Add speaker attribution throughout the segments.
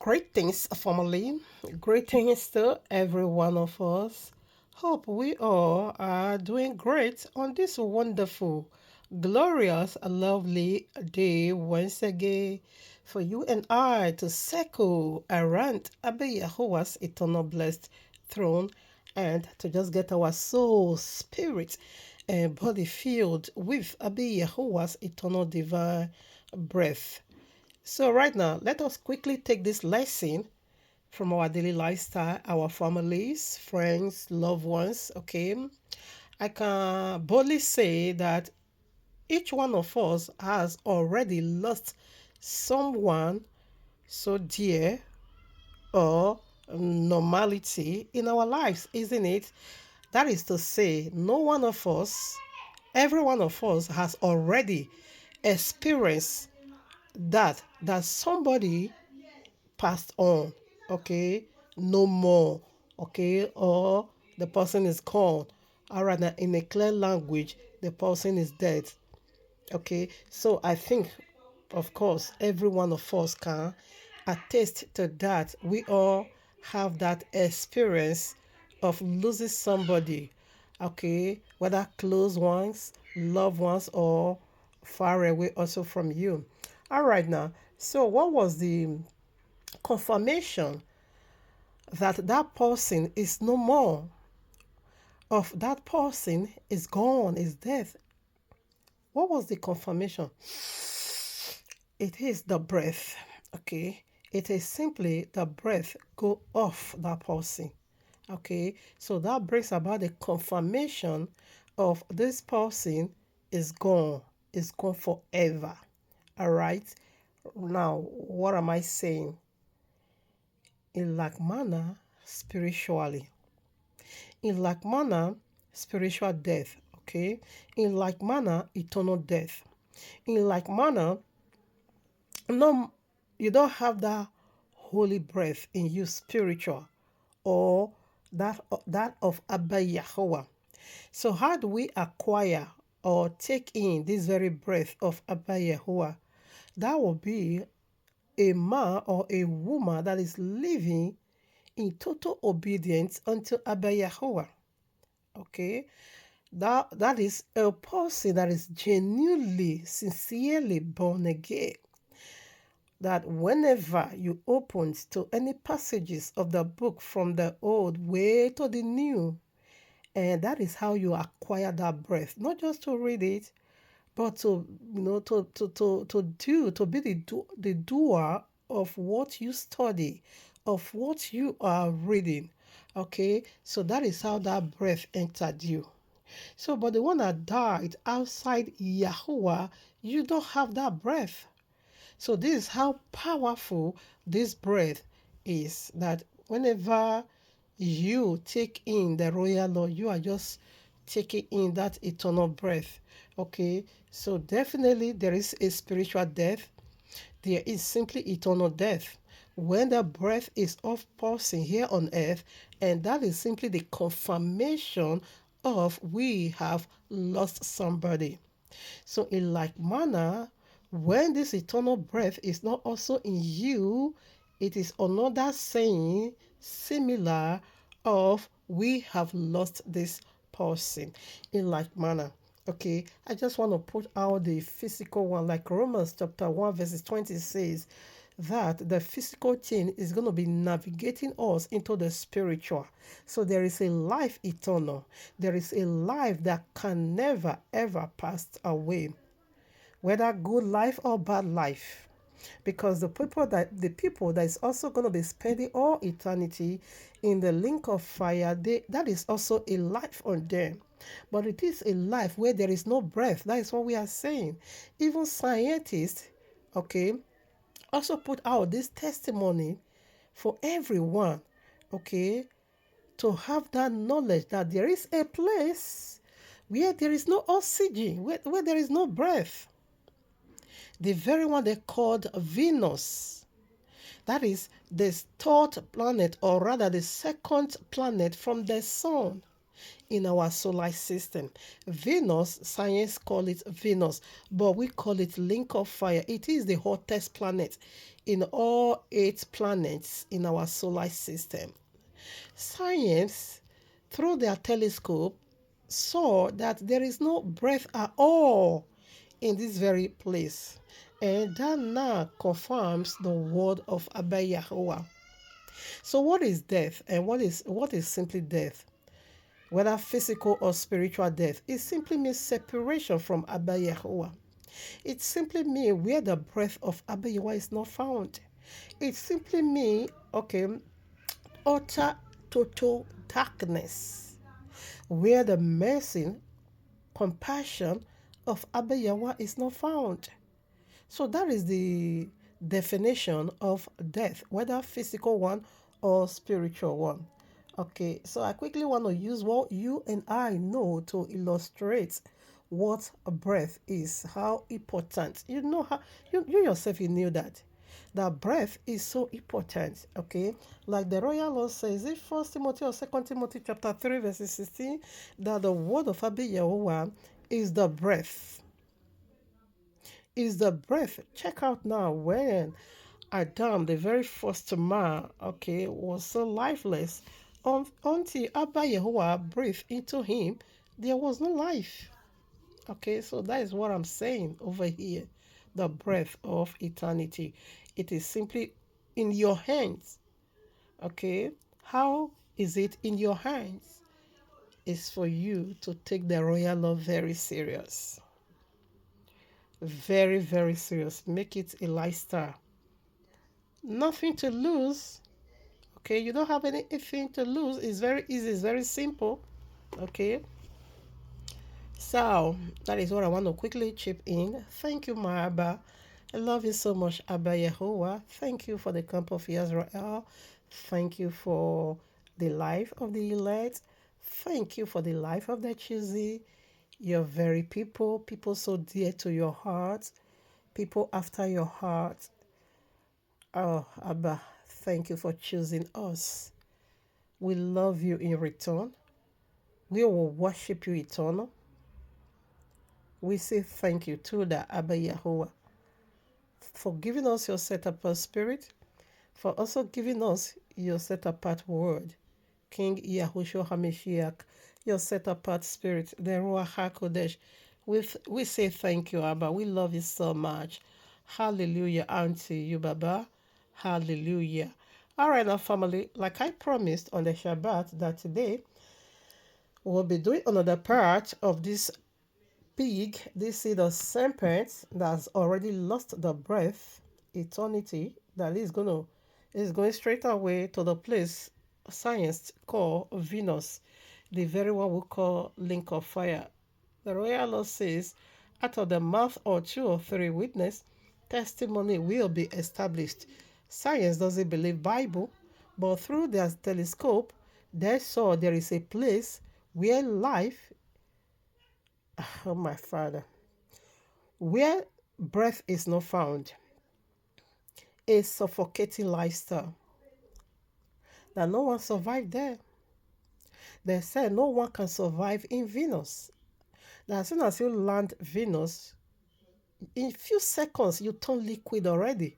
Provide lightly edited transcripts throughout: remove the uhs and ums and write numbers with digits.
Speaker 1: Greetings, family. Greetings to every one of us. Hope we all are doing great on this wonderful, glorious, lovely day once again for you and I to circle around Abba Yahuwah's eternal blessed throne and to just get our soul, spirit, and body filled with Abba Yahuwah's eternal divine breath. So, right now, let us quickly take this lesson from our daily lifestyle, our families, friends, loved ones. Okay, I can boldly say that each one of us has already lost someone so dear or normality in our lives, isn't it? That is to say, no one of us, every one of us has already experienced that somebody passed on, okay, no more, okay, or the person is gone. All right, now in a clear language, the person is dead, okay. So I think, of course, every one of us can attest to that. We all have that experience of losing somebody, okay, whether close ones, loved ones, or far away also from you. All right, now, so what was the confirmation that that person is no more, of that person is gone, is dead? What was the confirmation? It is the breath, okay. It is simply the breath go off that person, okay. So that brings about the confirmation of this person is gone forever. All right, now what am I saying? In like manner, spiritually, in like manner, spiritual death, okay, in like manner, eternal death, in like manner, no, you don't have that holy breath in you, spiritual, or that of Abba Yahweh. So how do we acquire or take in this very breath of Abba Yahweh? That will be a man or a woman that is living in total obedience unto Abba Yahweh. Okay, that is a person that is genuinely, sincerely born again. That whenever you open to any passages of the book from the old way to the new, and that is how you acquire that breath, not just to read it, but to to be the doer of what you study, of what you are reading. Okay, so that is how that breath entered you. So, but the one that died outside Yahuwah, you don't have that breath. So, this is how powerful this breath is. That whenever you take in the royal law, you are just taking in that eternal breath. Okay, so definitely there is a spiritual death, there is simply eternal death. When the breath is of person here on earth, and that is simply the confirmation of we have lost somebody. So, in like manner, when this eternal breath is not also in you, it is another saying similar of we have lost this person. In like manner. Okay, I just want to put out the physical one, like Romans chapter 1, verses 20 says that the physical thing is going to be navigating us into the spiritual. So there is a life eternal. There is a life that can never ever pass away, whether good life or bad life. Because the people that is also going to be spending all eternity in the link of fire, that is also a life on them. But it is a life where there is no breath. That is what we are saying. Even scientists, okay, also put out this testimony for everyone, okay, to have that knowledge that there is a place where there is no oxygen, where there is no breath. The very one they called Venus. That is the third planet, or rather the second planet from the sun. in our solar system. Venus, science call it Venus, but we call it link of fire. It is the hottest planet in all 8 planets in our solar system. Science, through their telescope, saw that there is no breath at all in this very place. And that now confirms the word of Abba Yahuwah. So what is death and what is simply death? Whether physical or spiritual death, it simply means separation from Abba Yahuwah. It simply means where the breath of Abba Yahuwah is not found. It simply means, okay, utter total darkness, where the mercy, compassion of Abba Yahuwah is not found. So that is the definition of death, whether physical one or spiritual one. Okay, so I quickly want to use what you and I know to illustrate what a breath is, how important. You know how you yourself you knew that breath is so important. Okay, like the royal law says, if First Timothy or Second Timothy chapter 3 verse 16, that the word of Abba Yahuwah is the breath is the breath. Check out now when Adam, the very first man, okay, was so lifeless. Until Abba Yehovah breathed into him, there was no life. Okay, so that is what I'm saying over here. The breath of eternity. It is simply in your hands. Okay, how is it in your hands? It's for you to take the royal law very serious. Very, very serious. Make it a lifestyle. Nothing to lose. Okay, you don't have anything to lose. It's very easy, it's very simple. Okay, so that is what I want to quickly chip in. Thank you, my Abba. I love you so much, Abba Yehovah. Thank you for the camp of Israel. Thank you for the life of the elect. Thank you for the life of the choosy. Your very people so dear to your heart, people after your heart. Oh, Abba, thank you for choosing us. We love you in return. We will worship you eternal. We say thank you to the Abba Yahuwah for giving us your set apart spirit, for also giving us your set apart word. King Yahushua HaMashiach, your set apart spirit, the Ruach HaKodesh. We say thank you, Abba. We love you so much. Hallelujah unto you, Baba. Hallelujah. All right, now, family, like I promised on the Shabbat, that today we'll be doing another part of this pig, this seed of serpent that's already lost the breath, eternity, that is going straight away to the place science call Venus, the very one we call link of fire. The royal law says, out of the mouth or two or three witness, testimony will be established. Science doesn't believe Bible, but through their telescope, they saw there is a place where life, oh my father, where breath is not found, a suffocating lifestyle, that no one survived there. They said no one can survive in Venus. That as soon as you land Venus, in few seconds you turn liquid already.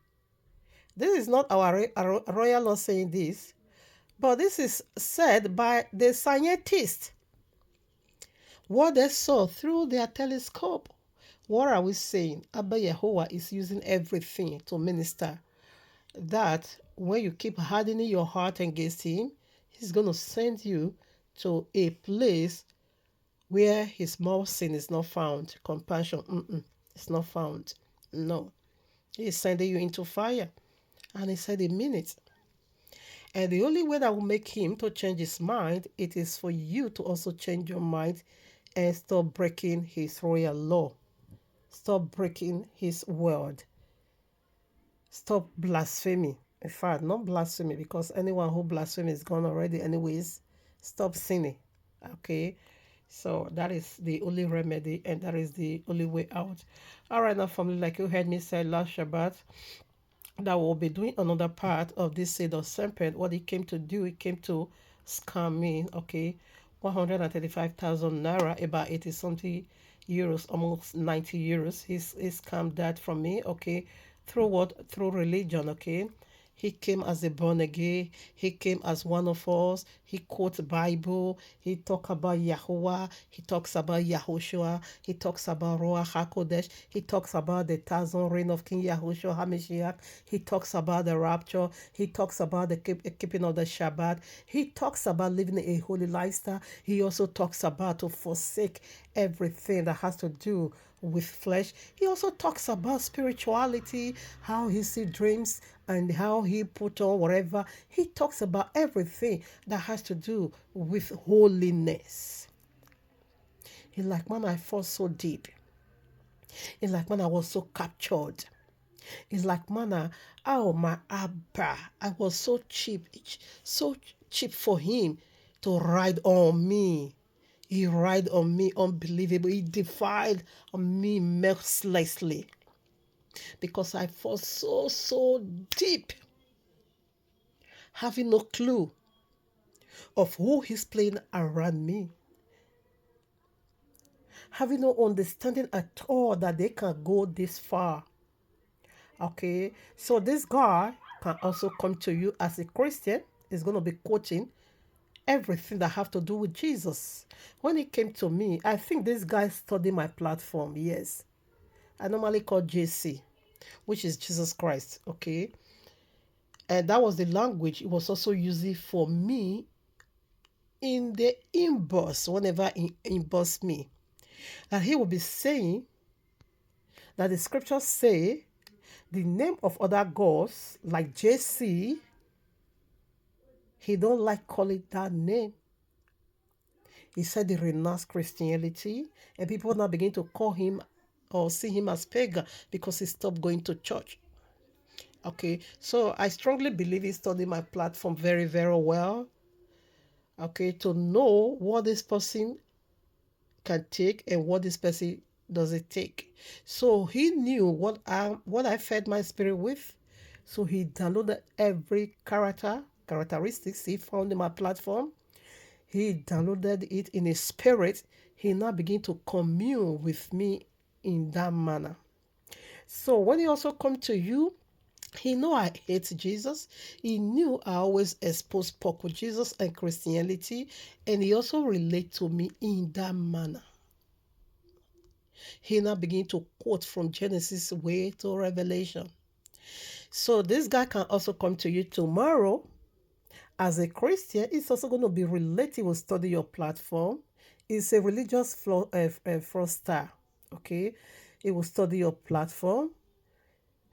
Speaker 1: This is not our royal law saying this, but this is said by the scientists. What they saw through their telescope. What are we saying? Abba Yehovah is using everything to minister that when you keep hardening your heart against him, he's going to send you to a place where his mercy is not found. Compassion, it's not found. No. He's sending you into fire. And he said, a minute. And the only way that will make him to change his mind, it is for you to also change your mind and stop breaking his royal law. Stop breaking his word. Stop blasphemy. In fact, not blasphemy, because anyone who blasphemes is gone already anyways. Stop sinning. Okay? So that is the only remedy and that is the only way out. All right, now family, like you heard me say last Shabbat, that we'll be doing another part of this seed of serpent. What he came to do, he came to scam me. Okay? 135,000 naira, about 80 something euros, almost 90 euros. He's scammed that from me, okay? Through what? Through religion, okay? He came as a born again. He came as one of us. He quotes Bible. He talk about Yahuwah. He talks about Yahushua. He talks about Ruach HaKodesh. He talks about the thousand reign of King Yahushua HaMashiach. He talks about the rapture. He talks about the keeping of the Shabbat. He talks about living a holy lifestyle. He also talks about to forsake everything that has to do with flesh. He also talks about spirituality, how he sees dreams and how he put on whatever. He talks about everything that has to do with holiness. He's like, man, I fall so deep. It's like, man, I was so captured. It's like, man, oh, my Abba, I was so cheap for him to ride on me. He ride on me unbelievable. He defied on me mercilessly because I fall so deep, having no clue of who he's playing around me, having no understanding at all that they can go this far. Okay, so this guy can also come to you as a Christian. He's going to be quoting everything that have to do with Jesus. When he came to me, I think this guy studied my platform. Yes, I normally call JC, which is Jesus Christ. Okay, and that was the language he was also using for me in the inbox whenever he inboxed me. And he will be saying that the scriptures say the name of other gods like JC, he don't like calling that name. He said he renounced Christianity, and people now begin to call him or see him as pagan because he stopped going to church. Okay, so I strongly believe he studied my platform very well. Okay, to know what this person can take and what this person doesn't take. So he knew what I fed my spirit with. So he downloaded every characteristics he found in my platform. He downloaded it in his spirit. He now began to commune with me in that manner. So when he also come to you, he know I hate Jesus. He knew I always expose pork with Jesus and Christianity, and he also relate to me in that manner. He now begin to quote from Genesis way to Revelation. So this guy can also come to you tomorrow as a Christian. It's also going to be related. Will study your platform. It's a religious fraudster. Okay, it will study your platform.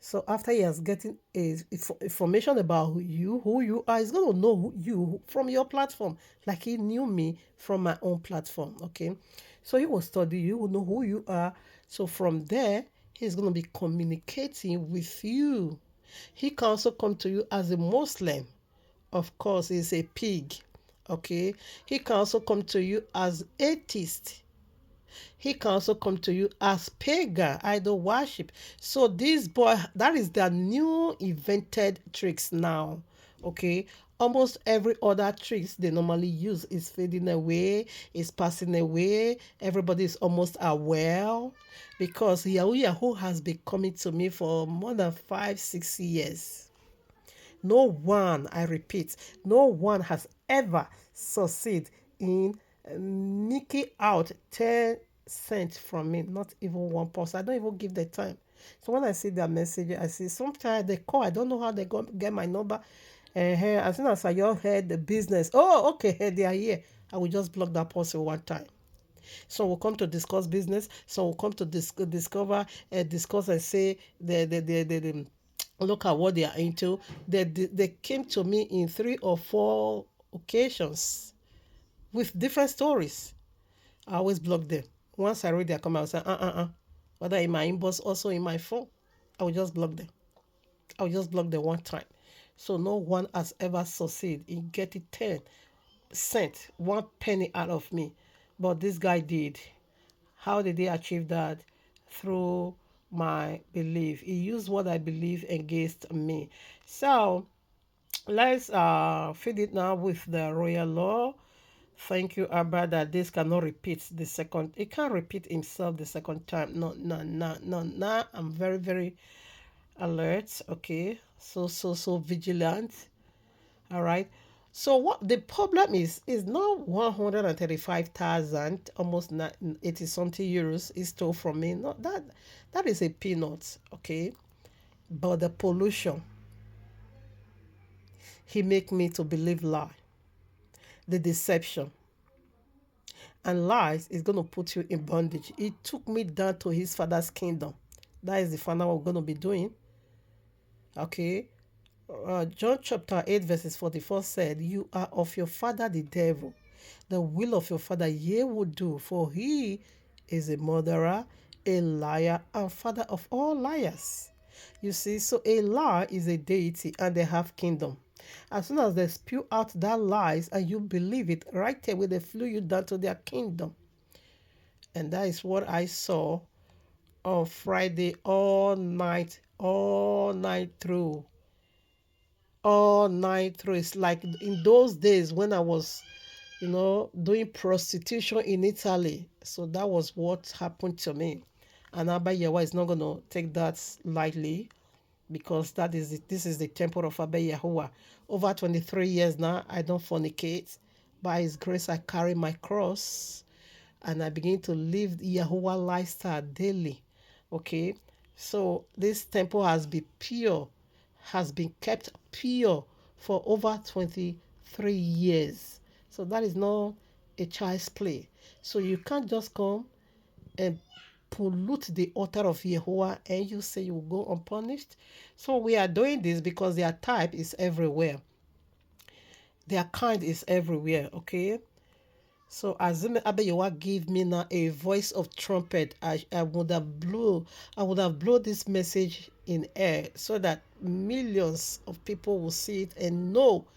Speaker 1: So after he has getting information about who you are, he's going to know you from your platform, like he knew me from my own platform. Okay, so he will study you, will know who you are. So from there, he's going to be communicating with you. He can also come to you as a Muslim. Of course, he's a pig. Okay, he can also come to you as atheist. He can also come to you as pagan, idol worship. So this boy, that is their new invented tricks now. Okay. Almost every other tricks they normally use is fading away, is passing away. Everybody is almost aware because Yahoo has been coming to me for more than 5, 6 years. No one, I repeat, no one has ever succeeded in nicking out 10 cents from me, not even one person. I don't even give the time. So when I see their message, I see sometimes they call. I don't know how they get my number. As soon as I just heard the business, oh, okay, they are here. I will just block that person one time. So we'll come to discuss business. So we'll come to discuss and say the look at what they are into. They came to me in 3 or 4 occasions with different stories. I always block them. Once I read their comment, I'll say, whether in my inbox, also in my phone, I will just block them. I will just block them one time. So no one has ever succeeded in getting 10 cents, 1 penny out of me. But this guy did. How did he achieve that? Through my belief. He used what I believe against me. So let's feed it now with the royal law. Thank you, Abba, that this cannot repeat the second. It can't repeat himself the second time. No, no, no, no, no. I'm very, very alert. Okay. So vigilant. All right. So what the problem is not 135,000, almost 80 something euros is stole from me. No, that is a peanut. Okay. But the pollution, he make me to believe lie, the deception, and lies is going to put you in bondage. He took me down to his father's kingdom. That is the final we're going to be doing. Okay. John chapter 8, verses 44 said, "You are of your father the devil. The will of your father ye will do, for he is a murderer, a liar, and father of all liars." You see, so a lie is a deity and they have kingdom. As soon as they spew out that lies and you believe it, right away they flew you down to their kingdom. And that is what I saw on Friday all night through. All night through. It's like in those days when I was, doing prostitution in Italy. So that was what happened to me. And Abba Yawa is not going to take that lightly because this is the temple of Abba Yahuwah. Over 23 years now, I don't fornicate. By His grace, I carry my cross and I begin to live the Yahuwah lifestyle daily. Okay, so this temple has been kept pure for over 23 years. So that is not a child's play. So you can't just come and pollute the altar of Yehovah and you say you will go unpunished. So we are doing this because their type is everywhere. Their kind is everywhere, okay? So as Abayawa gave me now a voice of trumpet, I would have blown this message in air so that millions of people will see it and know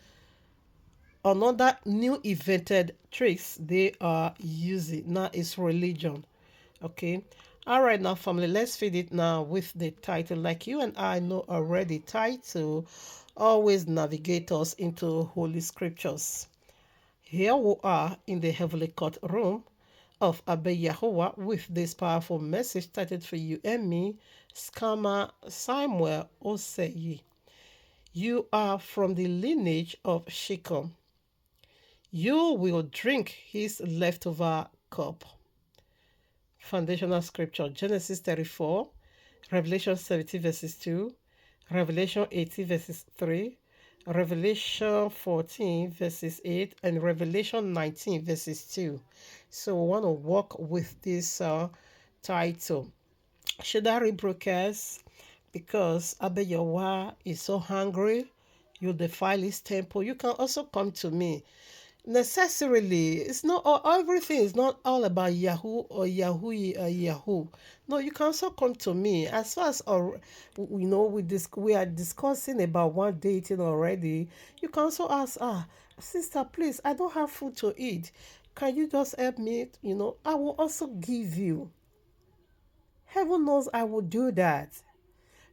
Speaker 1: another new invented tricks they are using. Now it's religion. Okay. All right, now family, let's feed it now with the title. Like you and I know already, title always navigate us into holy scriptures. Here we are in the heavenly court room of Abba Yahuwah with this powerful message titled for you and me, Scammer Samuel Oseyi. You are from the lineage of Shechem. You will drink his leftover cup. Foundational scripture Genesis 34, Revelation 17 verses 2, Revelation 18 verses 3, Revelation 14 verses 8, and Revelation 19 verses 2. So we want to walk with this title. Should I rebroadcast? Because Abba Yahweh is so hungry, you defile his temple. You can also come to me necessarily. It's not all, everything is not all about Yahoo or Yahoo or Yahoo. No, you can also come to me as far as we are discussing about one dating already. You can also ask, sister, please, I don't have food to eat, can you just help me? I will also give you. Heaven knows I will do that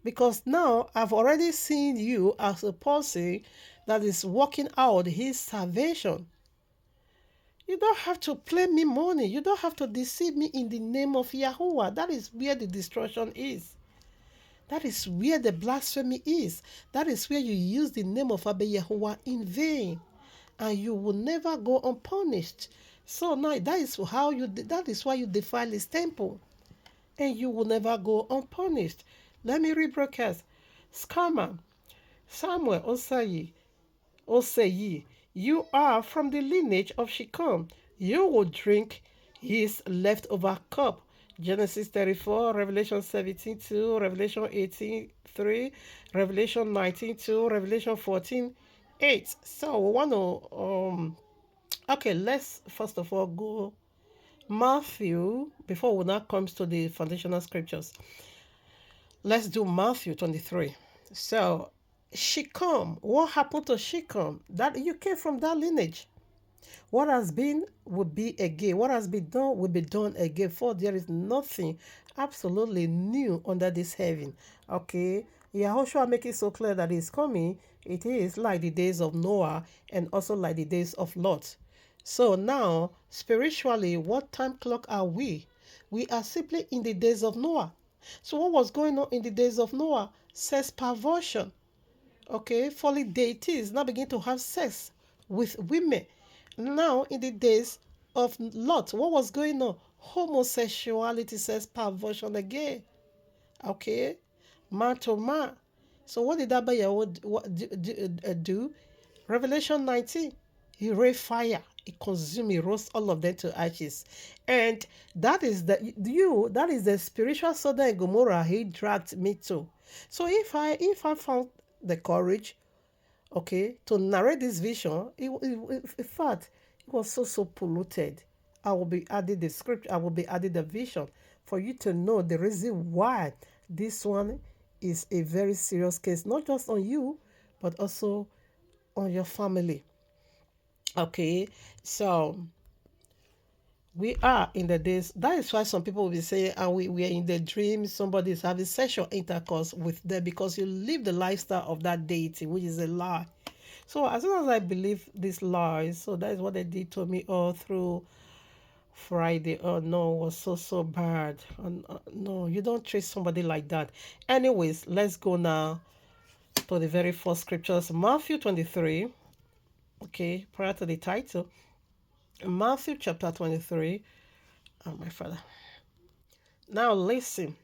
Speaker 1: because now I've already seen you as a person that is working out his salvation. You don't have to play me money. You don't have to deceive me in the name of Yahuwah. That is where the destruction is. That is where the blasphemy is. That is where you use the name of Abba Yahuwah in vain. And you will never go unpunished. So now that is why you defile his temple. And you will never go unpunished. Let me rebroadcast. Scammer, Samuel Oseyi, you are from the lineage of Shechem. You will drink his leftover cup. Genesis 34, Revelation 17 2, Revelation 18 3, Revelation 19 2, Revelation 14 8. So we want to okay, let's first of all go Matthew before we now comes to the foundational scriptures. Let's do Matthew 23. So Shechem, what happened to Shechem? That you came from that lineage. What has been will be again. What has been done will be done again. For there is nothing absolutely new under this heaven. Okay. Yahushua make it so clear that he's coming. It is like the days of Noah and also like the days of Lot. So now, spiritually, what time clock are we? We are simply in the days of Noah. So what was going on in the days of Noah? Sex perversion. Okay, fallen deities now begin to have sex with women. Now in the days of Lot, what was going on? Homosexuality, sex perversion again. Okay, man to man. So what did do? Revelation 19, he rained fire, he consumed, he roast all of them to ashes. And that is the spiritual Sodom and Gomorrah he dragged me to. So if I found the courage, okay, to narrate this vision, in fact, it was so polluted. I will be adding the script, I will be adding the vision for you to know the reason why this one is a very serious case, not just on you, but also on your family. Okay, so we are in the days. That is why some people will be saying, and we are in the dream, somebody is having sexual intercourse with them because you live the lifestyle of that deity, which is a lie. So as soon as I believe these lies, so that is what they did to me all through Friday. Oh no, it was so bad. And, no, you don't treat somebody like that. Anyways, let's go now to the very first scriptures. Matthew 23. Okay, prior to the title. Matthew chapter 23. Oh, my father. Now listen.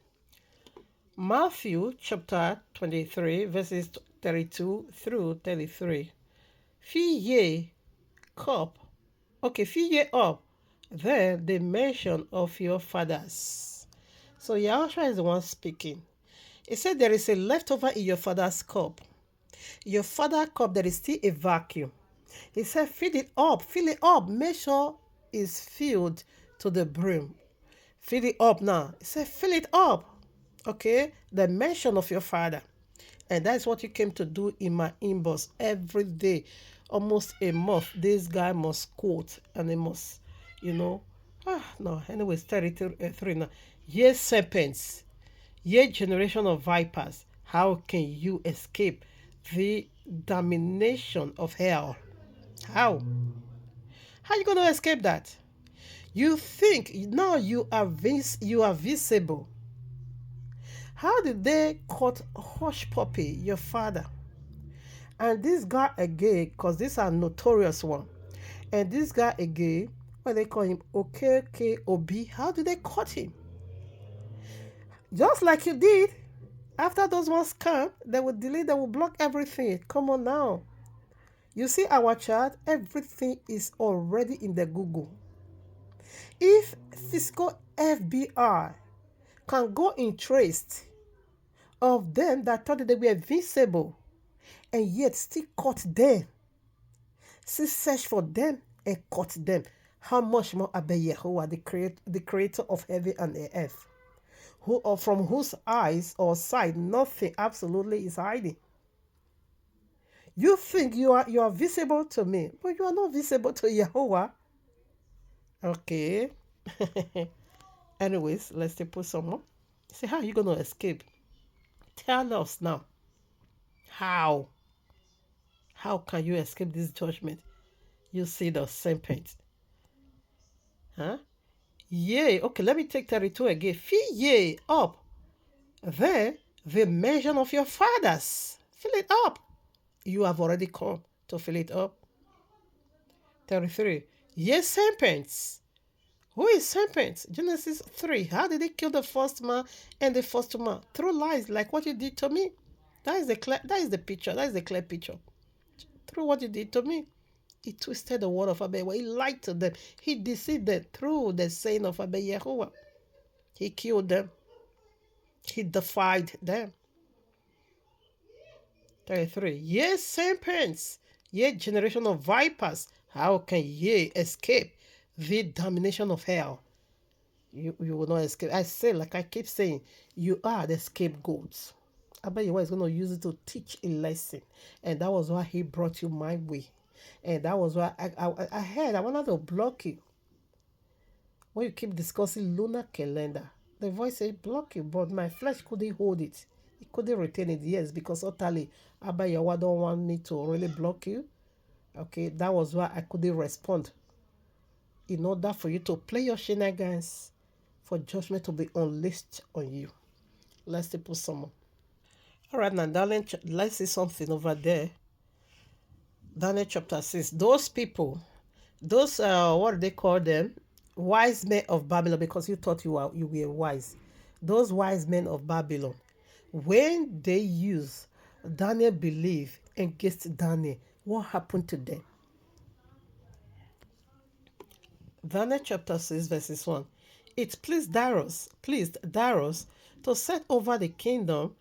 Speaker 1: Matthew chapter 23, verses 32 through 33. Fill ye cup. Okay, fill ye up. Then the mention of your fathers. So Yahshua is the one speaking. He said there is a leftover in your father's cup. Your father's cup, there is still a vacuum. He said, fill it up. Make sure it's filled to the brim. Fill it up now. He said, fill it up. Okay? The mention of your father. And that's what you came to do in my inbox every day. Almost a month. This guy must quote and he must, you know. No. Anyways, 33 now. Ye serpents, ye generation of vipers, how can you escape the domination of hell? How? How are you going to escape that? You think now you are visible. How did they cut Hush Puppy, your father? And this guy again, because these are notorious one. And this guy again, what they call him, OKKOB, how did they cut him? Just like you did. After those ones come, they will delete, they will block everything. Come on now. You see our chat, everything is already in the Google. If fiscal FBI can go in trace of them that thought that they were visible and yet still caught them, still search for them and caught them, how much more Abba Yehovah, the creator of heaven and earth, who or from whose eyes or sight nothing absolutely is hiding. You think you are visible to me, but you are not visible to Yehovah. Okay. Anyways, let's still put some more. Say, how are you gonna escape? Tell us now. How? How can you escape this judgment? You see the serpent. Huh? Yea. Okay, let me take 32 again. Fill ye up. Then the measure of your fathers. Fill it up. You have already come to fill it up. 33. Ye serpents. Who is serpents? Genesis 3. How did he kill the first man and the first woman? Through lies, like what you did to me. That is the picture. That is the clear picture. Through what you did to me. He twisted the word of Abba. He lied to them. He deceived them through the saying of Abba Yehovah. He killed them. He defied them. 33. Ye serpents, ye generation of vipers, how can ye escape the domination of hell? You will not escape. I say, like I keep saying, you are the scapegoats. Abba Yehovah is going to use it to teach a lesson. And that was why he brought you my way. And that was why I wanted to block you. When you keep discussing lunar calendar, the voice said block you, but my flesh couldn't hold it. It couldn't retain it, yes, because utterly Abba Yawa don't want me to really block you. Okay, that was why I couldn't respond. in order for you to play your shenanigans, for judgment to be unleashed on you. Let's see, put some more. All right, now, darling, let's see something over there. Daniel chapter 6. Those people, those, what do they call them? Wise men of Babylon, because you thought you were wise. Those wise men of Babylon, when they use Daniel believe against Daniel, what happened to them? Daniel chapter 6, verses 1. It pleased Darius to set over the kingdom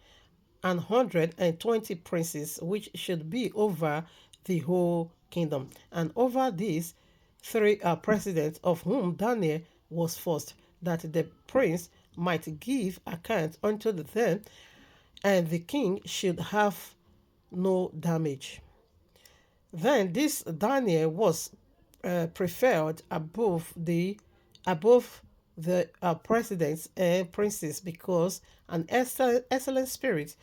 Speaker 1: 120 princes, which should be over the whole kingdom, and over these three presidents, of whom Daniel was first, that the prince might give account unto them, and the king should have no damage. Then this Daniel was preferred above the presidents and princes, because an excellent spirit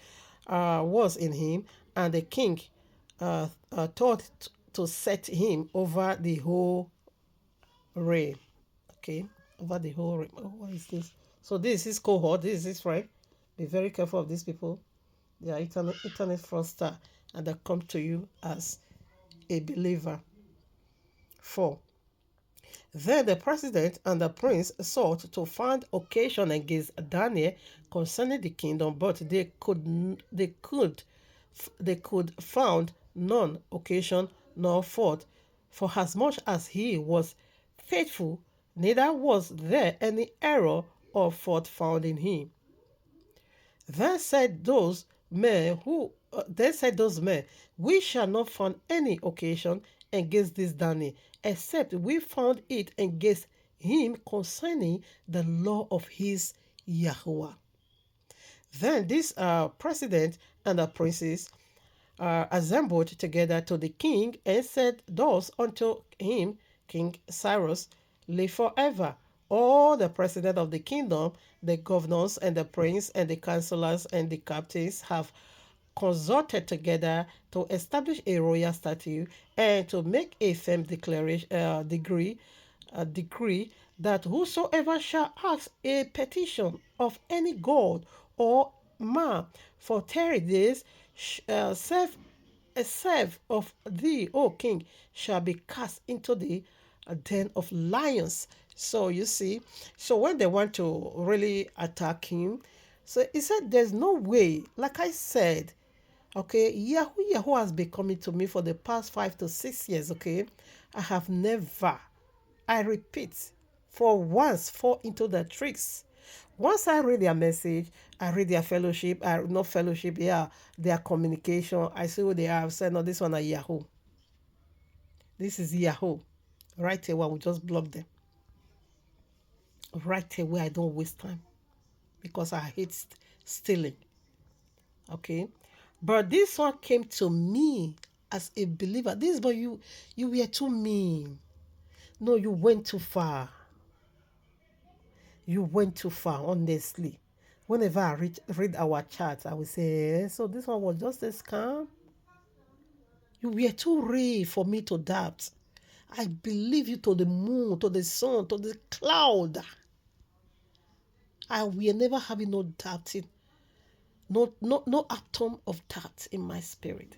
Speaker 1: was in him, and the king thought to set him over the whole realm. Okay, over the whole realm. Oh, what is this? So this is his cohort. This is his friend. Be very careful of these people. They are internet fraudster, and they come to you as a believer. 4. Then the president and the prince sought to find occasion against Daniel concerning the kingdom, but they could found none occasion nor fault, for as much as he was faithful, neither was there any error or fault found in him. Then said those men, we shall not find any occasion against this Daniel, except we found it against him concerning the law of his Yahweh. Then this president and the princes assembled together to the king, and said thus unto him, King Cyrus, live forever. All the president of the kingdom, the governors and the prince and the counselors and the captains have consulted together to establish a royal statute and to make a firm decree that whosoever shall ask a petition of any god or man for 30 days, serve of thee, O king, shall be cast into the den of lions. So you see, so when they want to really attack him, so he said, there's no way, like I said, okay, Yahoo has been coming to me for the past 5 to 6 years, okay? I have never, I repeat, for once fall into the tricks. Once I read their message, I read their fellowship, not fellowship, yeah, their communication, I see what they are. I said, no, this one are Yahoo. This is Yahoo. Right away, we just block them. Right away, I don't waste time, because I hate stealing. Okay? But this one came to me as a believer. This boy, you were too mean. No, you went too far. You went too far, honestly. Whenever I read our chat, I will say, so this one was just a scam. You were too real for me to doubt. I believe you to the moon, to the sun, to the cloud. I will never have no doubting. No atom of doubt in my spirit.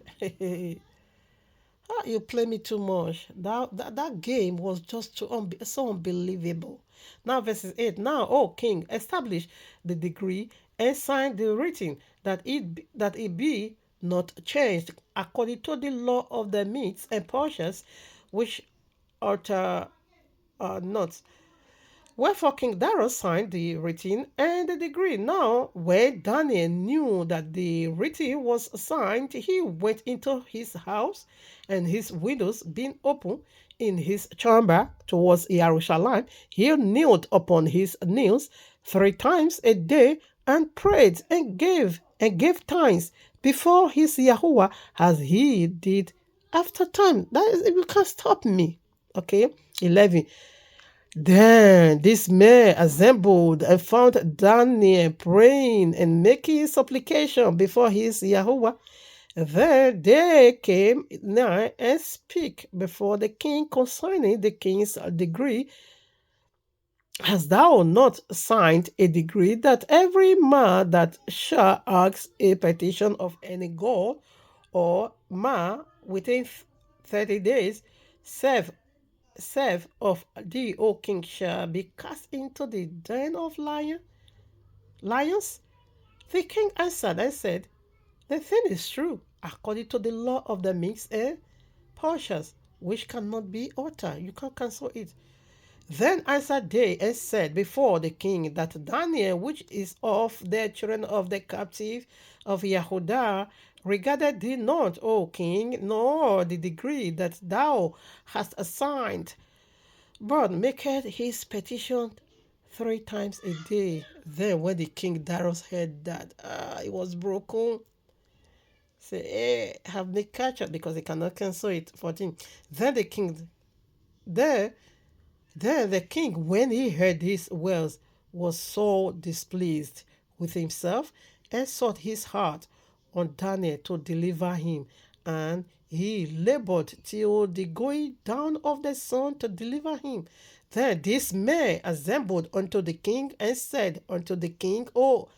Speaker 1: You play me too much. That game was just so unbelievable. Now, verses 8. Now, O king, establish the decree and sign the written, that it be not changed according to the law of the Medes and Persians, which utter not. Wherefore King Darius signed the written and the decree. Now, when Daniel knew that the written was signed, he went into his house, and his windows being open in his chamber towards Jerusalem, he knelt upon his knees 3 times a day and prayed and gave thanks before his Yahuwah, as he did after time. That is, you can't stop me. Okay, 11. Then this man assembled and found Daniel praying and making supplication before his Yahuwah, Then they came nigh and speak before the king concerning the king's decree. Hast thou not signed a decree that every man that shall ask a petition of any god or man within 30 days, save of thee, O king, shall be cast into the den of lions? The king answered and said, the thing is true, according to the law of the Medes and Persians, which cannot be altered. You can't cancel it. Then answered they and said before the king that Daniel, which is of the children of the captive of Yehudah, regarded thee not, O king, nor the decree that thou hast assigned, but maketh his petition 3 times a day. Then when the king Darius heard that, it was broken. Say, have they catch up because they cannot cancel it. 14. Then the king, there Then the king, when he heard these words, was so displeased with himself and sought his heart on Daniel to deliver him. And he labored till the going down of the sun to deliver him. Then this man assembled unto the king and said unto the king, know,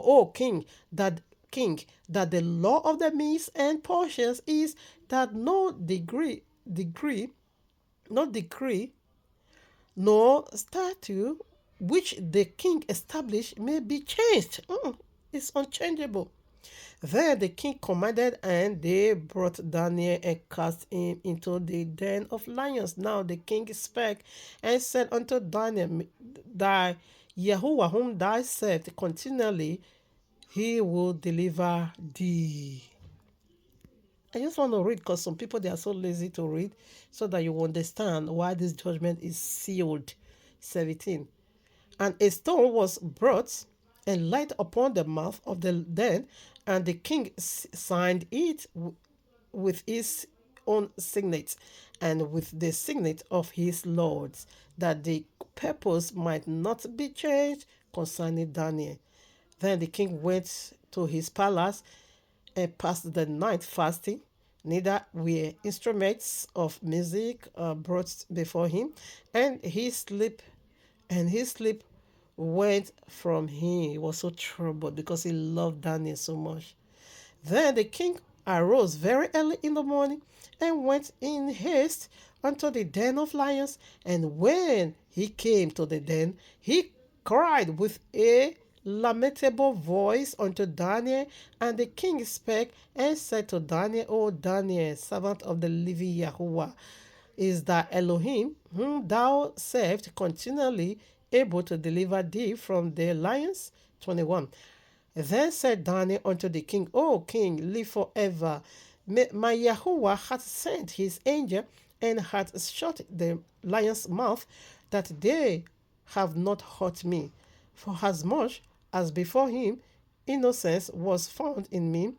Speaker 1: O king, that the law of the Medes and Persians is that no decree, nor statute which the king established may be changed. It's unchangeable. Then the king commanded, and they brought Daniel and cast him into the den of lions. Now the king spake and said unto Daniel, thy Yahuwah whom thou servest continually, he will deliver thee. I just want to read because some people they are so lazy to read so that you understand why this judgment is sealed. 17. And a stone was brought and laid upon the mouth of the den, and the king signed it with his own signet and with the signet of his lords, that the purpose might not be changed concerning Daniel. Then the king went to his palace and passed the night fasting. Neither were instruments of music brought before him, and his sleep went from him. He was so troubled because he loved Daniel so much. Then the king arose very early in the morning and went in haste unto the den of lions. And when he came to the den, he cried with a lamentable voice unto Daniel. And the king spake and said to Daniel, O Daniel, servant of the living Yahuwah, is thy Elohim, whom thou servest continually, able to deliver thee from the lions? 21. Then said Daniel unto the king, O king, live forever. My Yahuwah hath sent his angel and hath shut the lion's mouth, that they have not hurt me. For as much as before him innocence was found in me,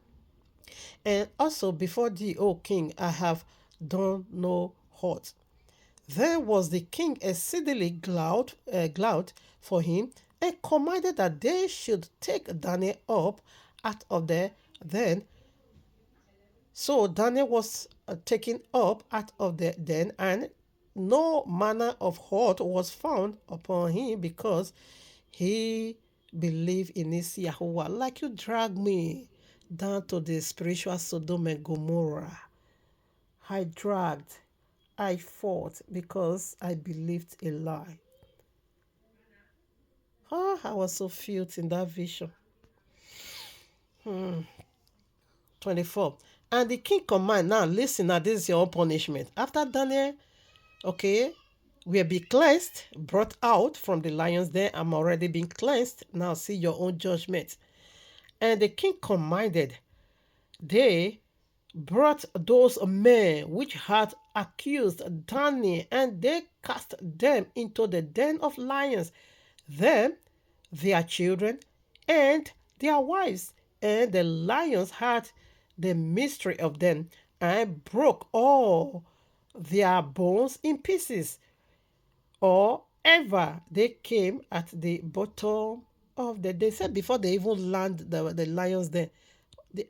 Speaker 1: and also before thee, O king, I have done no hurt. Then was the king exceedingly glad for him, and commanded that they should take Daniel up out of the den. So Daniel was taken up out of the den, and no manner of hurt was found upon him, because he believed in his Yahuwah. Like you drag me down to the spiritual Sodom and Gomorrah. I fought because I believed a lie. I was so filled in that vision. 24. And the king command, now listen, now this is your own punishment. After Daniel, okay, will be cleansed, brought out from the lions den, I'm already being cleansed. Now see your own judgment. And the king commanded, they brought those men which had accused Daniel, and they cast them into the den of lions, them, their children, and their wives. And the lions had the mystery of them, and broke all their bones in pieces, or ever they came at the bottom of the, they said before they even land the lions there,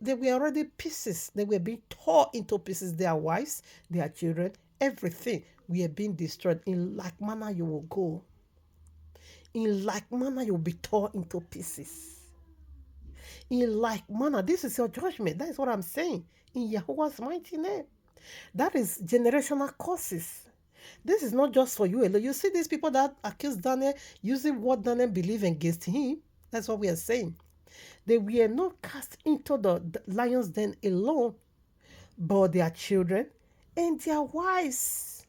Speaker 1: They were already pieces. They were being torn into pieces. Their wives, their children, everything were being destroyed. In like manner you will go. In like manner you will be torn into pieces. In like manner, this is your judgment. That is what I'm saying. In Yahuwah's mighty name. That is generational curses. This is not just for you alone. You see these people that accuse Daniel using what Daniel believed against him. That's what we are saying. They were not cast into the lion's den alone, but their children and their wives.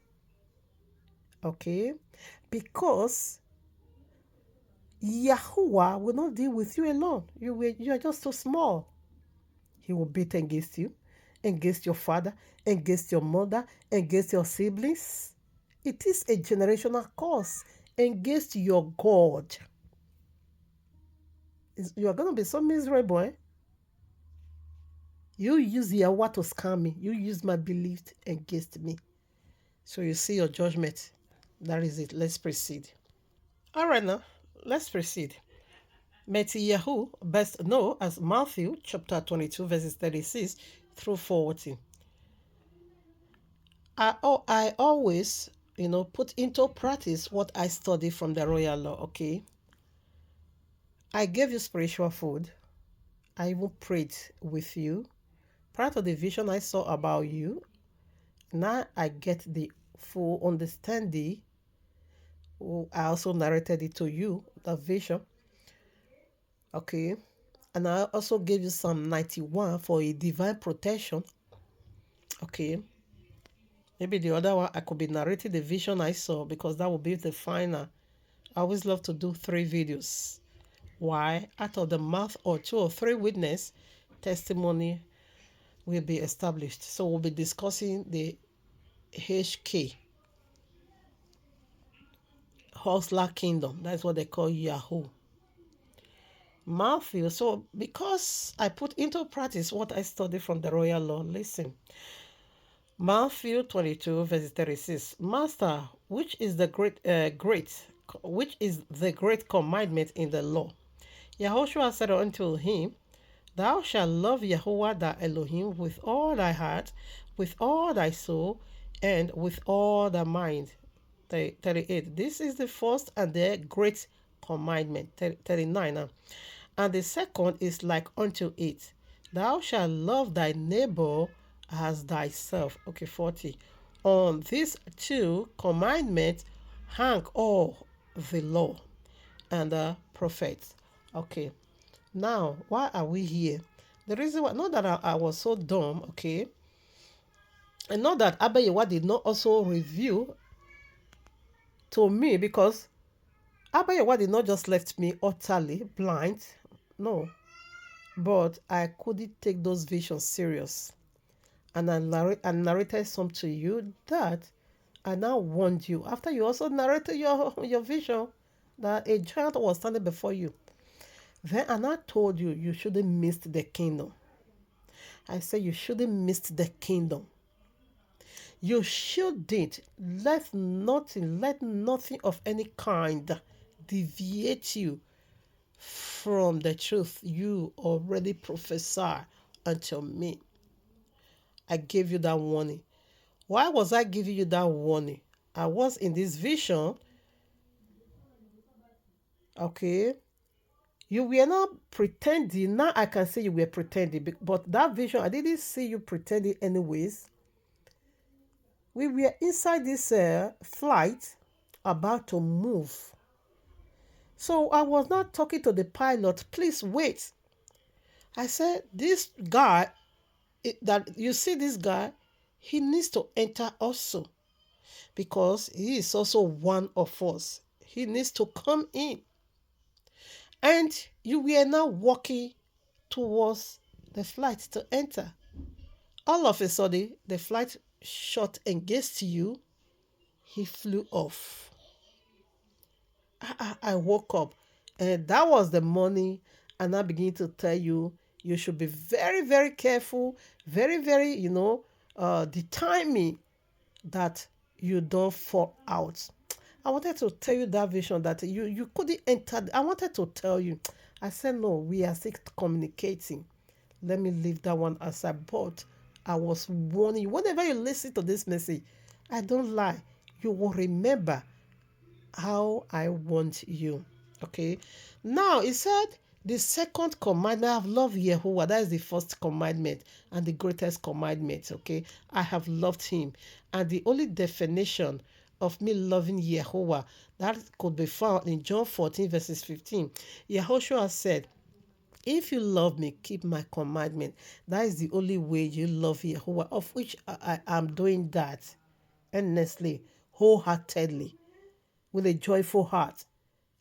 Speaker 1: Okay? Because Yahuwah will not deal with you alone. You are just too small. He will beat against you, against your father, against your mother, against your siblings. It is a generational curse against your God. You are going to be so miserable. Eh? You use Yahweh to scam me. You use my belief against me. So you see your judgment. That is it. Let's proceed. All right now, let's proceed. Metiyahu, best known as Matthew chapter 22, verses 36 through 40. I always, put into practice what I study from the royal law, okay? I gave you spiritual food. I even prayed with you. Prior to the vision I saw about you, now I get the full understanding. I also narrated it to you, the vision, okay? And I also gave you Psalm 91 for a divine protection, okay? Maybe the other one, I could be narrating the vision I saw because that will be the final. I always love to do 3 videos. Why? Out of the mouth or 2 or 3 witness, testimony will be established. So we'll be discussing the HK, Hustler Kingdom. That's what they call Yahoo. Matthew. So because I put into practice what I studied from the royal law, listen. Matthew 22, verse 36. Master, which is the which is the great commandment in the law? Yahushua said unto him, Thou shalt love Yahuwah thy Elohim with all thy heart, with all thy soul, and with all thy mind. 38. This is the first and the great commandment. 39 now. And the second is like unto it. Thou shalt love thy neighbor as thyself. Okay, 40. On these 2 commandments hang all the law and the prophets. Okay. Now, why are we here? The reason why, not that I was so dumb, okay? And not that Abba Yewa did not also review to me, because Abba Yewa did not just left me utterly blind. No. But I couldn't take those visions serious. And I narrated some to you that I now warned you. After you also narrated your vision that a giant was standing before you. Then I now told you you shouldn't miss the kingdom. I said you shouldn't miss the kingdom. You shouldn't let nothing of any kind deviate you from the truth you already prophesy unto me. I gave you that warning. Why was I giving you that warning? I was in this vision. Okay. You were not pretending. Now I can say you were pretending. But that vision, I didn't see you pretending anyways. We were inside this flight about to move. So I was not talking to the pilot. Please wait. I said, this guy, that you see this guy, he needs to enter also. Because he is also one of us. He needs to come in. And you were now walking towards the flight to enter. All of a sudden, the flight shot against you. He flew off. I woke up, and that was the morning, and I began to tell you, you should be very, very careful, very, very, determined that you don't fall out. I wanted to tell you that vision that you couldn't enter. I wanted to tell you. I said, no, we are still communicating. Let me leave that one aside. But I was warning you. Whenever you listen to this message, I don't lie. You will remember how I want you. Okay. Now it said the second commandment, I have loved Yehovah. That is the first commandment and the greatest commandment. Okay. I have loved him. And the only definition of me loving Yehovah that could be found in John 14, verses 15. Yehoshua said, if you love me, keep my commandment. That is the only way you love Yehovah, of which I am doing that earnestly, wholeheartedly, with a joyful heart.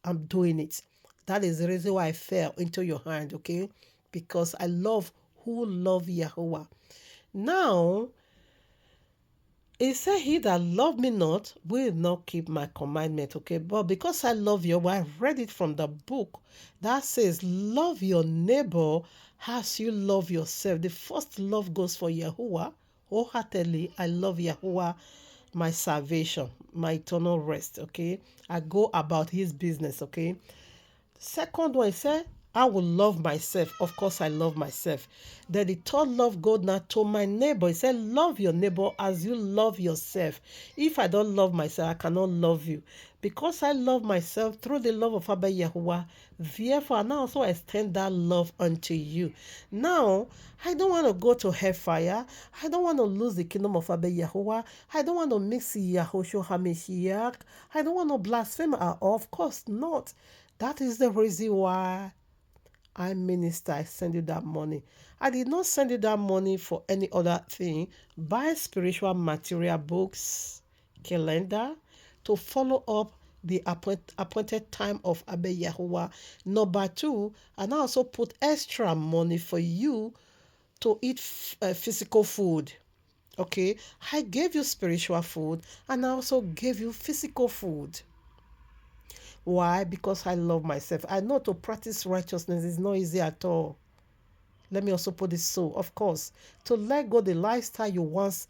Speaker 1: I'm doing it. That is the reason why I fell into your hand, okay? Because I love who love Yahweh. Now, it said, he that love me not will not keep my commandment, okay? But because I love you, I read it from the book that says, love your neighbor as you love yourself. The first love goes for Yahuwah. Wholeheartedly, I love Yahuwah, my salvation, my eternal rest, okay? I go about his business, okay? Second one, he said, I will love myself. Of course, I love myself. Then the third love God now to my neighbor. He said, love your neighbor as you love yourself. If I don't love myself, I cannot love you. Because I love myself through the love of Abba Yahuwah, therefore, I now also extend that love unto you. Now, I don't want to go to hellfire. I don't want to lose the kingdom of Abba Yahuwah. I don't want to mix Yahushua HaMashiach. I don't want to blaspheme. Of course not. That is the reason why I minister. I send you that money. I did not send you that money for any other thing. Buy spiritual material books, calendar, to follow up the appointed time of Abba Yahuwah. Number two, and I also put extra money for you to eat physical food. Okay, I gave you spiritual food and I also gave you physical food. Why? Because I love myself. I know to practice righteousness is not easy at all. Let me also put this so, of course, to let go the lifestyle you once,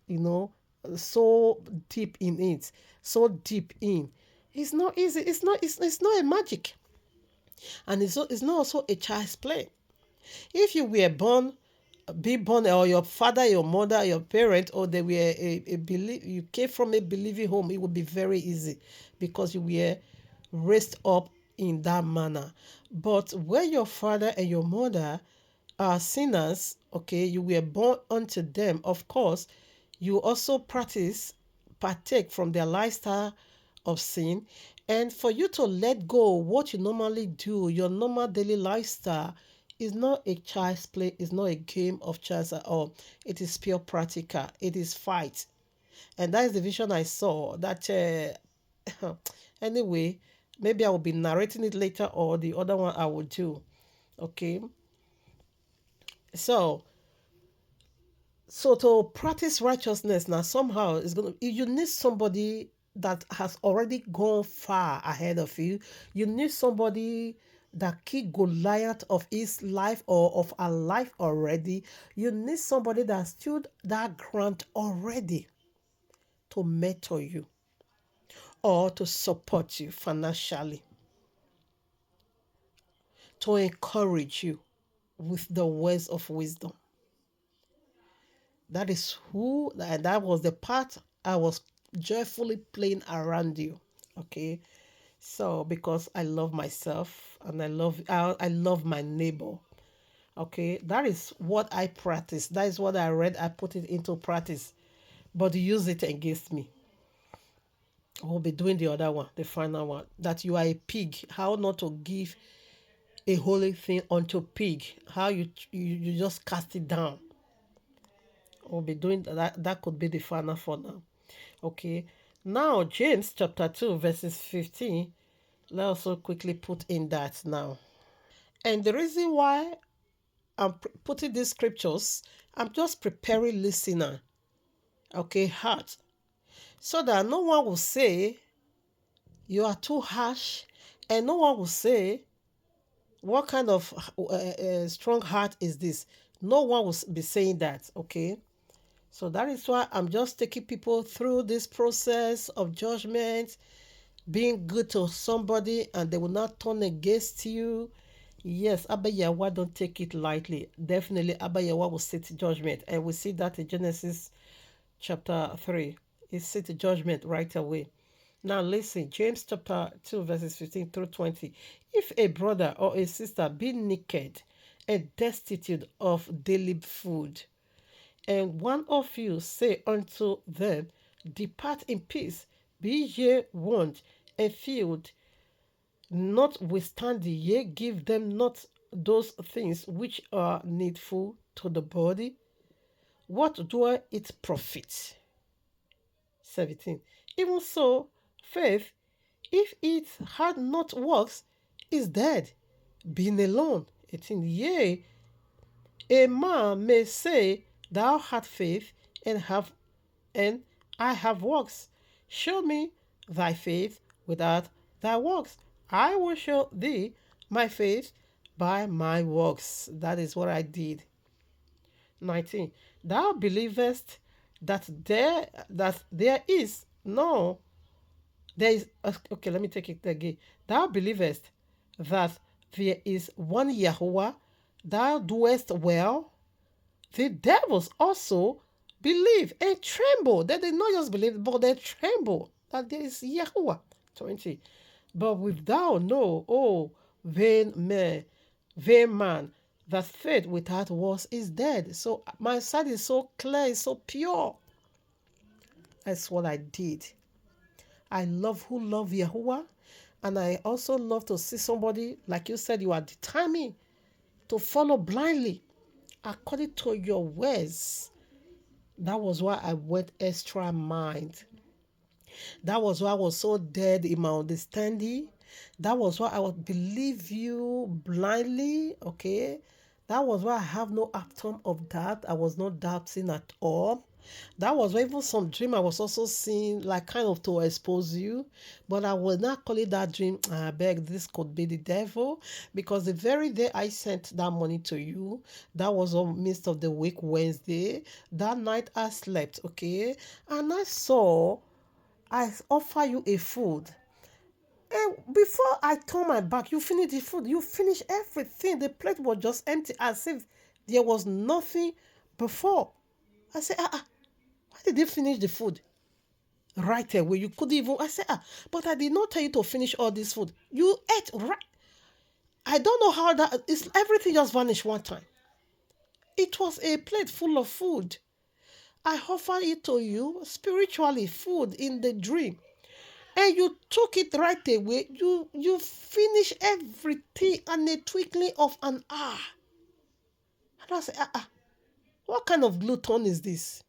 Speaker 1: you know, so deep in it, so deep in. It's not easy. It's not a magic. And it's not also a child's play. If you were born, be born, or your father, your mother, your parent, or they were you came from a believing home, it would be very easy because you were raised up in that manner. But when your father and your mother are sinners, okay, you were born unto them, of course, you also partake from their lifestyle of sin. And for you to let go what you normally do, your normal daily lifestyle, is not a child's play, it's not a game of chance at all. It is pure practical, it is fight. And that is the vision I saw. That anyway, maybe I will be narrating it later, or the other one I will do. Okay. So to practice righteousness now somehow is gonna, you need somebody that has already gone far ahead of you. You need somebody that kick Goliath of his life or of our life already. You need somebody that stood that ground already to mentor you or to support you financially, to encourage you with the words of wisdom. That is who, and that was the part I was joyfully playing around you. Okay. So because I love myself and I love my neighbor. Okay. That is what I practice. That is what I read. I put it into practice. But use it against me. We'll be doing the other one, the final one. That you are a pig. How not to give a holy thing unto pig. How you just cast it down. We'll be doing that. That could be the final for now. Okay. Now, James chapter 2, verses 15. Let's also quickly put in that now. And the reason why I'm putting these scriptures, I'm just preparing listener, okay, heart, so that no one will say you are too harsh, and no one will say what kind of strong heart is this. No one will be saying that, okay? So that is why I'm just taking people through this process of judgment, being good to somebody, and they will not turn against you. Yes, Abba Yahweh don't take it lightly. Definitely, Abba Yahweh will sit judgment. And we see that in Genesis chapter 3. He sit judgment right away. Now listen, James chapter 2, verses 15 through 20. If a brother or a sister be naked and destitute of daily food, and one of you say unto them, depart in peace, be ye warned and filled, notwithstanding ye give them not those things which are needful to the body, what do it profit? 17. Even so, faith, if it had not works, is dead, being alone. 18. Yea, a man may say, thou hast faith, and I have works. Show me thy faith without thy works. I will show thee my faith by my works. That is what I did. 19. Thou believest that there is no there is okay, let me take it again. Thou believest that there is one Yahweh, thou doest well. The devils also believe and tremble. They did not just believe, but they tremble that there is Yahweh. 20. But with thou know, oh vain man, that faith without works is dead. So my side is so clear, it's so pure. That's what I did. I love Yahuwah, and I also love to see somebody, like you said, you are determined to follow blindly according to your words. That was why I went extra mind. That was why I was so dead in my understanding. That was why I would believe you blindly. Okay. That was why I have no atom of doubt. I was not doubting at all. That was why even some dream I was also seeing, like kind of to expose you. But I will not call it that dream. I beg, this could be the devil. Because the very day I sent that money to you, that was on midst of the week, Wednesday. That night I slept, okay? And I offer you a food. And before I turn my back, you finish the food. You finish everything. The plate was just empty as if there was nothing before. I said, why did they finish the food? Right away. You could even, I said, but I did not tell you to finish all this food. You ate right. I don't know how that is. Everything just vanished one time. It was a plate full of food. I offer it to you spiritually, food in the dream. And you took it right away. You finish everything in a twinkling of an eye. And I say, what kind of glutton is this?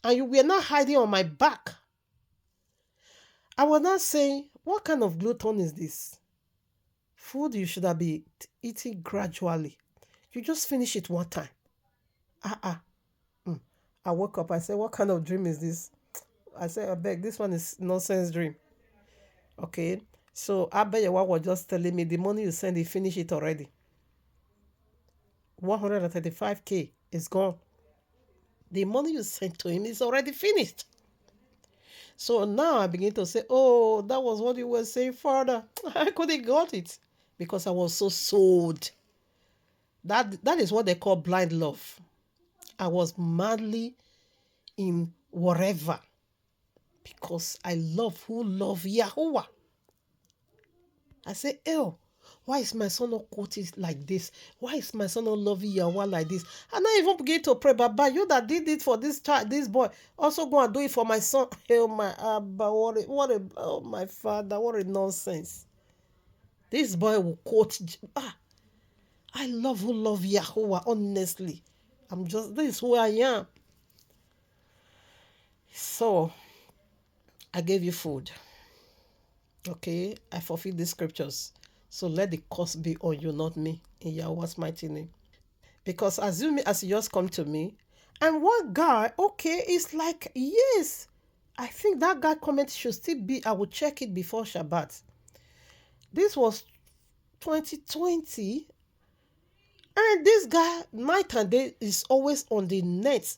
Speaker 1: And you were not hiding on my back. I was not saying, what kind of glutton is this? Food you should have been eating gradually. You just finish it one time. Ah ah. Mm. I woke up. I said, what kind of dream is this? I said, I beg, this one is nonsense dream. Okay. So Abeyawa was just telling me the money you send, he finished it already. 135K is gone. The money you sent to him is already finished. So now I begin to say, oh, that was what you were saying further. I couldn't got it because I was so sold. That is what they call blind love. I was madly in whatever because I love Yahuwah. I say, oh, why is my son not quoted like this? Why is my son not loving Yahweh like this? And I even begin to pray, Baba, you that did it for this child, this boy, also go and do it for my son. Oh my Abba, oh my father, what a nonsense. This boy will quote. I love Yahweh, honestly. This is who I am. So, I gave you food. Okay, I fulfilled the scriptures. So let the curse be on you, not me, in Yahweh's mighty name. Because assume as you just come to me, and one guy, okay, it's like, yes, I think that guy comment should still be, I will check it before Shabbat. This was 2020, and this guy, night and day, is always on the net,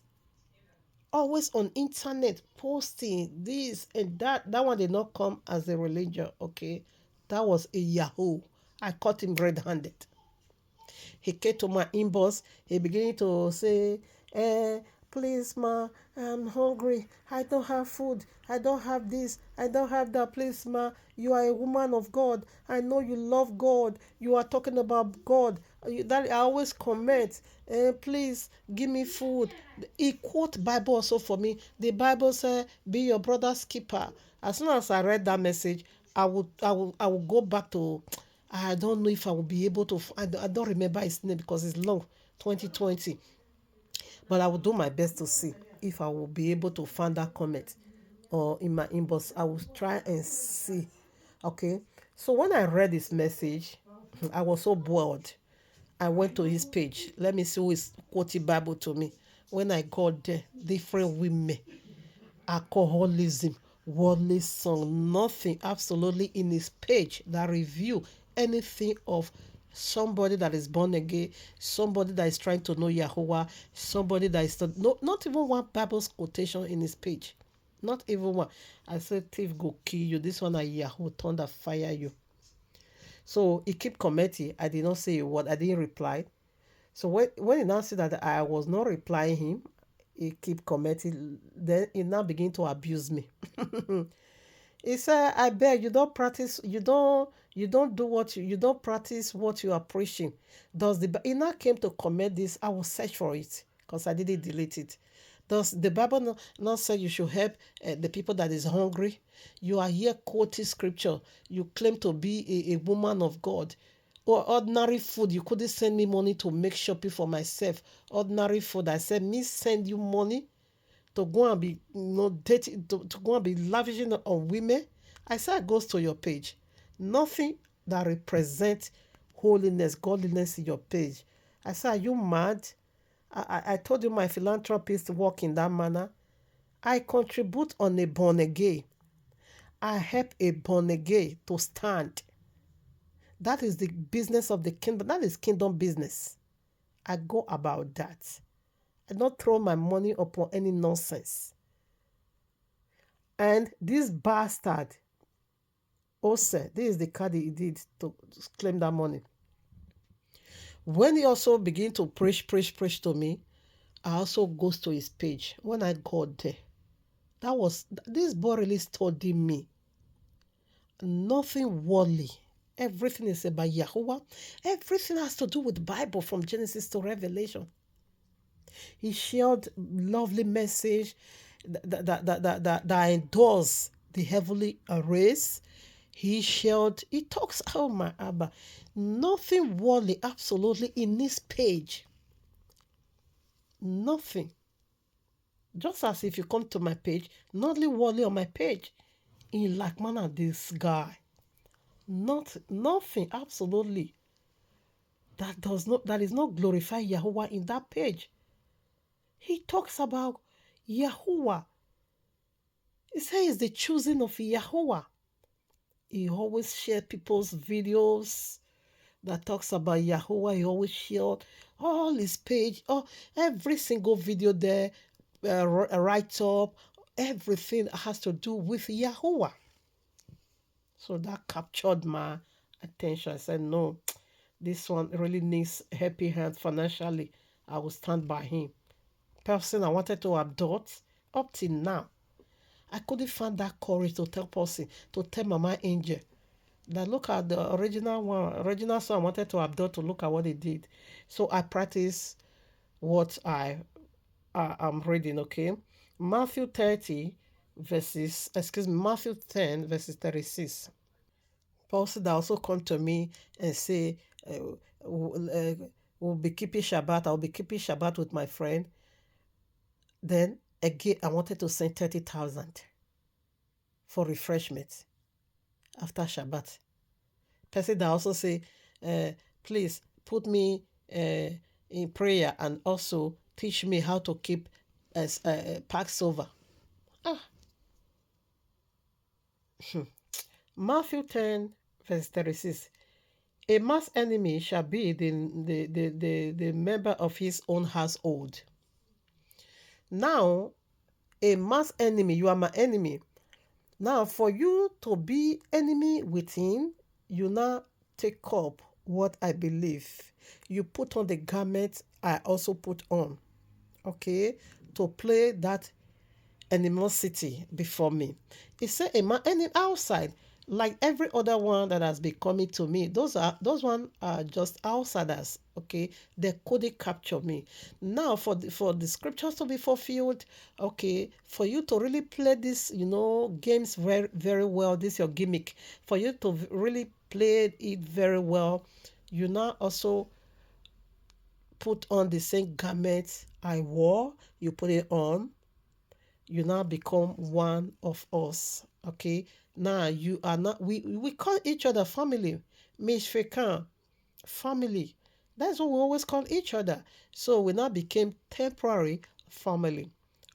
Speaker 1: always on internet, posting this and that. That one did not come as a religion, okay? That was a Yahoo. I caught him red-handed. He came to my inbox. He began to say, eh, please, ma, I'm hungry. I don't have food. I don't have this. I don't have that. Please, ma, you are a woman of God. I know you love God. You are talking about God. That I always comment. Please give me food. He quote Bible also for me. The Bible says, "Be your brother's keeper." As soon as I read that message, I will go back to. I don't know if I will be able to. I don't remember his name because it's long, 2020. But I will do my best to see if I will be able to find that comment or in my inbox. I will try and see. Okay. So when I read his message, I was so bored. I went to his page. Let me see who is quoting Bible to me. When I got there, different women, alcoholism, worldly song, nothing absolutely in his page that review anything of somebody that is born again, somebody that is trying to know Yahweh, somebody that is not even one Bible quotation in his page. Not even one. I said, thief go kill you. This one, I Yahweh thunder fire you. So he keep commenting. I did not say a word. I didn't reply. So when he now said that I was not replying him, he keep commenting. Then he now begin to abuse me. He said, "I beg you don't practice. You don't do what you don't practice what you are preaching." Does the he now came to comment this? I will search for it because I didn't delete it. Does the Bible not say you should help the people that is hungry? You are here quoting scripture. You claim to be a woman of God. Or ordinary food, you couldn't send me money to make shopping for myself. Ordinary food, I said, me send you money to go and be dating, to go and be lavishing on women. I said, it goes to your page. Nothing that represents holiness, godliness in your page. I said, are you mad? I told you my philanthropist work in that manner. I contribute on a born again. I help a born again to stand. That is the business of the kingdom. That is kingdom business. I go about that. I don't throw my money upon any nonsense. And this bastard, Ose, this is the card he did to claim that money. When he also begin to preach to me, I also goes to his page. When I got there, this boy really studied me. Nothing worldly. Everything is about Yahuwah. Everything has to do with the Bible from Genesis to Revelation. He shared lovely message that endorse the heavenly race. He talks, oh my Abba, nothing worldly, absolutely in this page. Nothing. Just as if you come to my page, nothing worldly on my page. In like manner, this guy. Nothing, absolutely. That is not glorify Yahuwah in that page. He talks about Yahuwah. He says the choosing of Yahuwah. He always share people's videos that talks about Yahuwah. He always share all his page, every single video there, write up, everything has to do with Yahuwah. So that captured my attention. I said, no, this one really needs a happy hand financially. I will stand by him. Person I wanted to adopt up till now. I couldn't find that courage to tell person, to tell Mama Angel that look at the original son I wanted to adopt, to look at what he did. So I practice what I'm reading, okay? Matthew 30 Matthew 10 verses 36. Person that also come to me and say, we'll be keeping Shabbat. I'll be keeping Shabbat with my friend. Then again, I wanted to send 30,000 for refreshment after Shabbat. Person that also say, please put me in prayer and also teach me how to keep Passover. Matthew 10 verse 36. A man's enemy shall be the member of his own household. Now, a man's enemy, you are my enemy. Now, for you to be enemy with him, you now take up what I believe. You put on the garment I also put on. Okay, to play that animosity before me. He said, "A man and outside, like every other one that has been coming to me, those one are just outsiders. Okay, they couldn't capture me. Now, for the scriptures to be fulfilled, okay, for you to really play this, games very very well. This your gimmick. For you to really play it very well, you now also put on the same garment I wore. You put it on, you now become one of us. Okay, now you are not, we call each other family, mishfekan, family. That's what we always call each other. So we now became temporary family.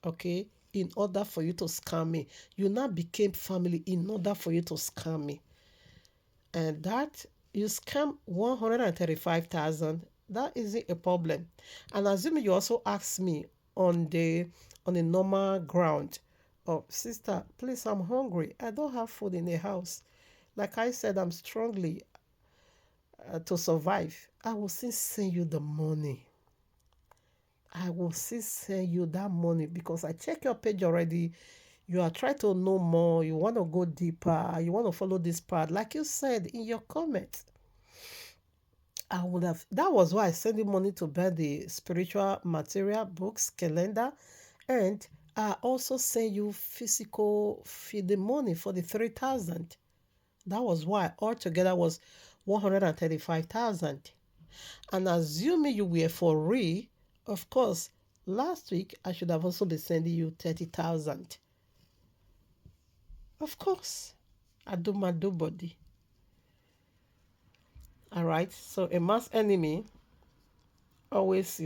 Speaker 1: Okay, in order for you to scam me, you now became family in order for you to scam me. And that, you scam 135,000, that isn't a problem. And assuming you also ask me on the normal ground, oh sister, please, I'm hungry, I don't have food in the house, like I said, I'm strongly to survive, I will still send you the money. I will still send you that money because I check your page already. You are trying to know more, you want to go deeper, you want to follow this path, like you said in your comment. I would have, that was why I sent you money to buy the spiritual material, books, calendar, and I also send you physical feed the money for the 3,000. That was why altogether was 135,000. And assuming you were for real, of course, last week I should have also been sending you 30,000. Of course, I do my do body. All right. So a mass enemy always,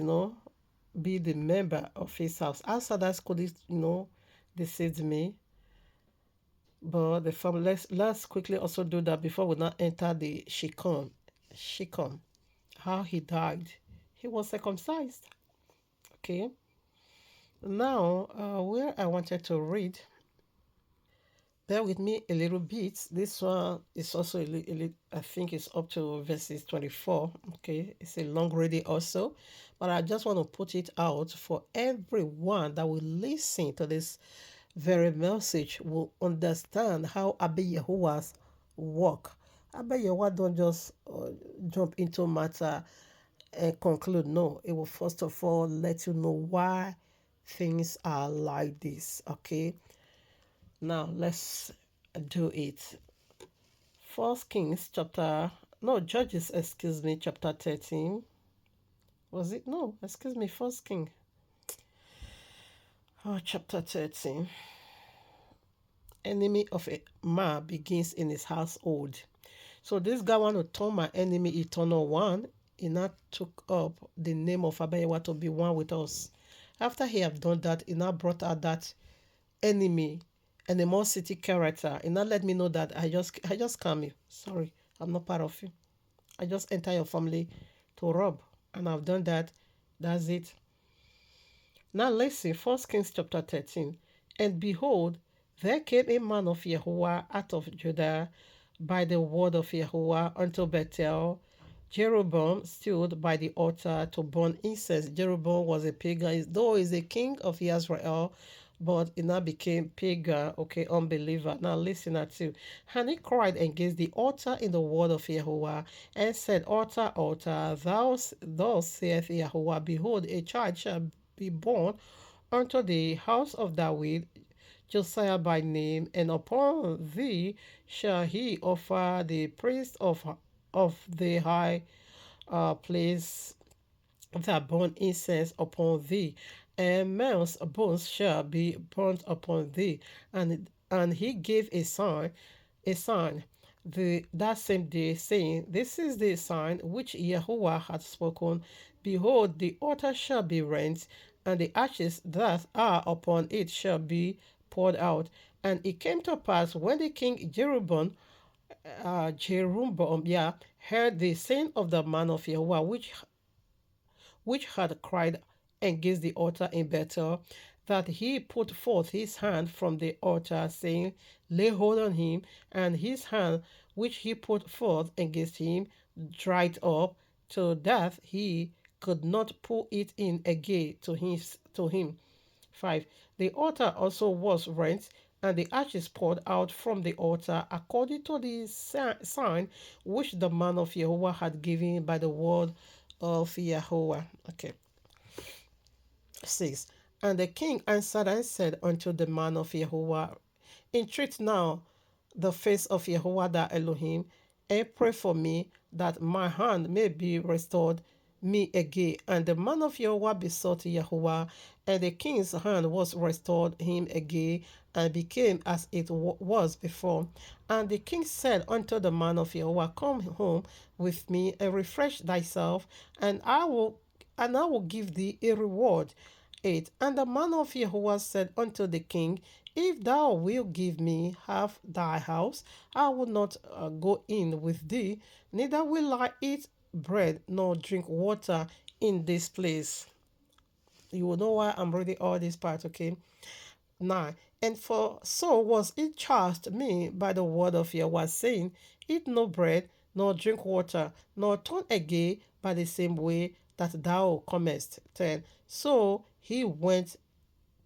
Speaker 1: be the member of his house. Outsiders could, deceive me. But the family, let's quickly also do that before we now enter the Shikon. Shikon, how he died. He was circumcised. Okay. Now, where I wanted to read, bear with me a little bit. This one is also I think it's up to verses 24. Okay, it's a long reading also, but I just want to put it out for everyone that will listen to this very message will understand how Abba Yehoah's work. Abba Yehoah don't just jump into matter and conclude. No, it will first of all let you know why things are like this. Okay, now let's do it. First Kings chapter, no, Judges, excuse me, chapter 13. Was it? No, excuse me, First King. Oh, chapter 13. Enemy of a man begins in his household. So this guy want to turn my enemy eternal one. He now took up the name of Abayewa to be one with us. After he have done that, he now brought out that enemy animosity character. He now let me know that I just scam you. Sorry, I'm not part of you. I just enter your family to rob. And I've done that. That's it. Now listen, First Kings chapter 13. And behold, there came a man of Yahuwah out of Judah by the word of Yahuwah unto Bethel. Jeroboam stood by the altar to burn incense. Jeroboam was a pagan, though he's a king of Israel, but he now became pagan, okay, unbeliever. Now listen at you. And he cried against the altar in the word of Yahuwah and said, Altar, altar, thou saith Yahuwah, behold, a child shall be born unto the house of David, Josiah by name, and upon thee shall he offer the priest of the high place that burn incense upon thee, and man's bones shall be burnt upon thee. And he gave a sign that same day, saying, This is the sign which Yahuwah hath spoken. Behold, the altar shall be rent, and the ashes that are upon it shall be poured out. And it came to pass when the king Jeroboam, yeah, heard the saying of the man of Yahuwah, which had cried against the altar in Bethel, that he put forth his hand from the altar, saying, Lay hold on him, and his hand which he put forth against him dried up, so that he could not pull it in again to him. 5. The altar also was rent, and the ashes poured out from the altar according to the sign which the man of Jehovah had given by the word of Jehovah. Okay. 6. And the king answered and said unto the man of Jehovah, entreat now the face of Jehovah thy Elohim, and pray for me that my hand may be restored me again. And the man of Jehovah besought Jehovah, and the king's hand was restored him again, and became as it was before. And the king said unto the man of Jehovah, come home with me and refresh thyself, and I will give thee a reward. 8. And the man of Jehovah said unto the king, if thou wilt give me half thy house, I will not go in with thee, neither will I eat bread nor drink water in this place. You will know why I'm reading all this part, okay? 9. And for so was it charged me by the word of Yahweh, saying, eat no bread, nor drink water, nor turn again by the same way that thou comest. 10. So he went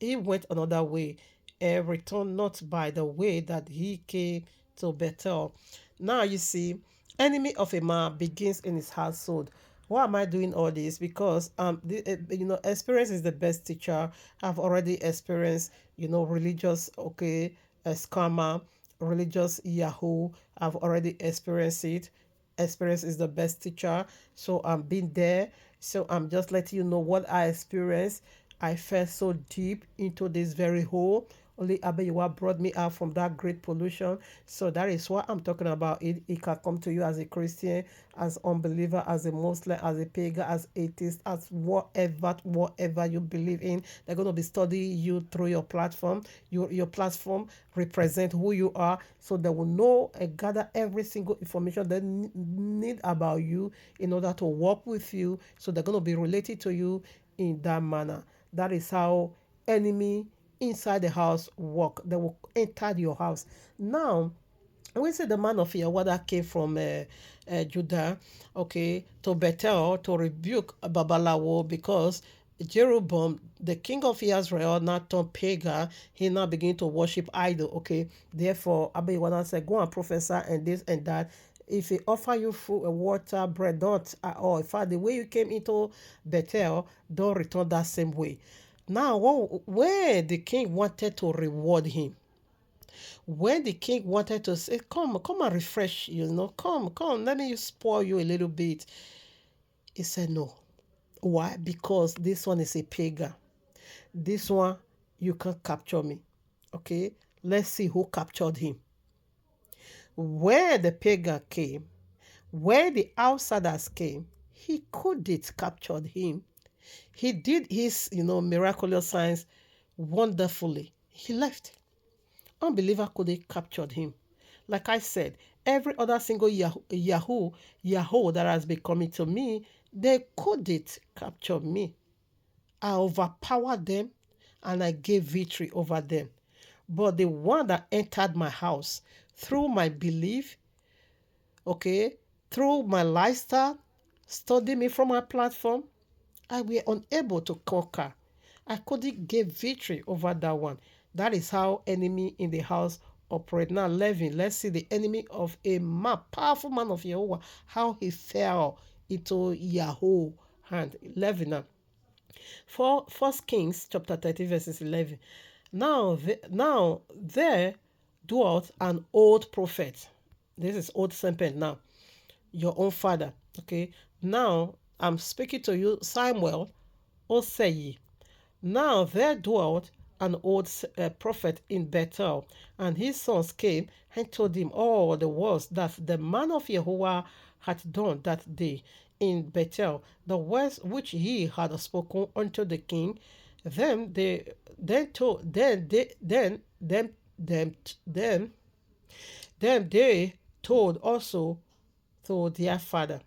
Speaker 1: another way, and returned not by the way that he came to Bethel. Now you see, enemy of a man begins in his household. Why am I doing all this? Because experience is the best teacher. I've already experienced, religious, okay, a scammer, religious Yahoo. I've already experienced it. Experience is the best teacher. So I'm being there. So I'm just letting you know what I experienced. I fell so deep into this very hole. Only Abeyiwa brought me out from that great pollution. So that is what I'm talking about. It can come to you as a Christian, as unbeliever, as a Muslim, as a pagan, as atheist, as whatever you believe in. They're going to be studying you through your platform. Your platform represent who you are. So they will know and gather every single information they need about you in order to work with you. So they're going to be related to you in that manner. That is how enemy inside the house work. They will enter your house. Now, we say the man of Yahweh that came from Judah, okay, to Bethel to rebuke Babalawo because Jeroboam, the king of Israel, now turned pagan. He now began to worship idol. Okay, therefore, Abiyawana said, "Go and prophesy and this and that." If he offer you food, water, bread, don't at all. In fact, the way you came into Bethel, don't return that same way. Now, where the king wanted to reward him, when the king wanted to say, come and refresh, come, let me spoil you a little bit. He said, no. Why? Because this one is a pagan. This one, you can't capture me. Okay? Let's see who captured him. Where the pagan came, where the outsiders came, he couldn't capture him. He did his, miraculous signs wonderfully. He left. Unbeliever couldn't capture him. Like I said, every other single Yahoo that has been coming to me, they couldn't capture me. I overpowered them and I gave victory over them. But the one that entered my house through my belief, okay, through my lifestyle, studying me from my platform, I were unable to conquer. I couldn't get victory over that one. That is how enemy in the house operate. Now, 11, let's see the enemy of a man, powerful man of Jehovah, how he fell into Yahoo hand. 11 now. For First Kings chapter 30 verses 11. Now there dwelt an old prophet. This is old serpent now. Your own father. Okay. Now I'm speaking to you, Samuel Osei. Now there dwelt an old prophet in Bethel, and his sons came and told him all the words that the man of Jehovah had done that day in Bethel, the words which he had spoken unto the king. Then they then told them they told also to their father.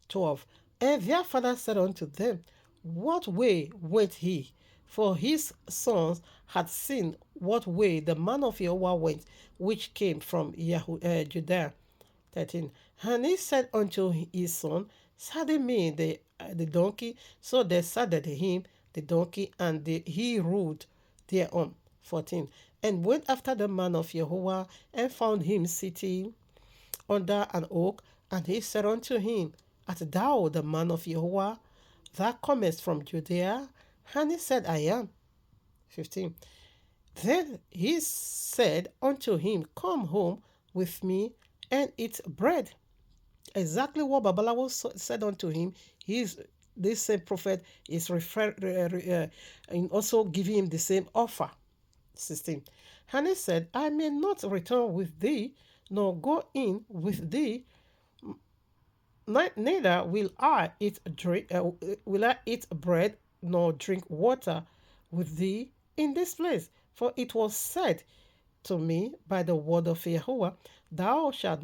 Speaker 1: 12. And their father said unto them, what way went he? For his sons had seen what way the man of Jehovah went, which came from Judea. 13. And he said unto his son, saddle me the donkey. So they saddled him the donkey, and he rode thereon. 14. And went after the man of Jehovah, and found him sitting under an oak. And he said unto him, art thou the man of Jehovah that comest from Judea? And he said, I am. 15. Then he said unto him, come home with me and eat bread. Exactly what Babalawo said unto him. This same prophet is and also giving him the same offer. 16. And he said, I may not return with thee, nor go in with thee, neither will I eat bread nor drink water with thee in this place. For it was said to me by the word of Jehovah, thou shalt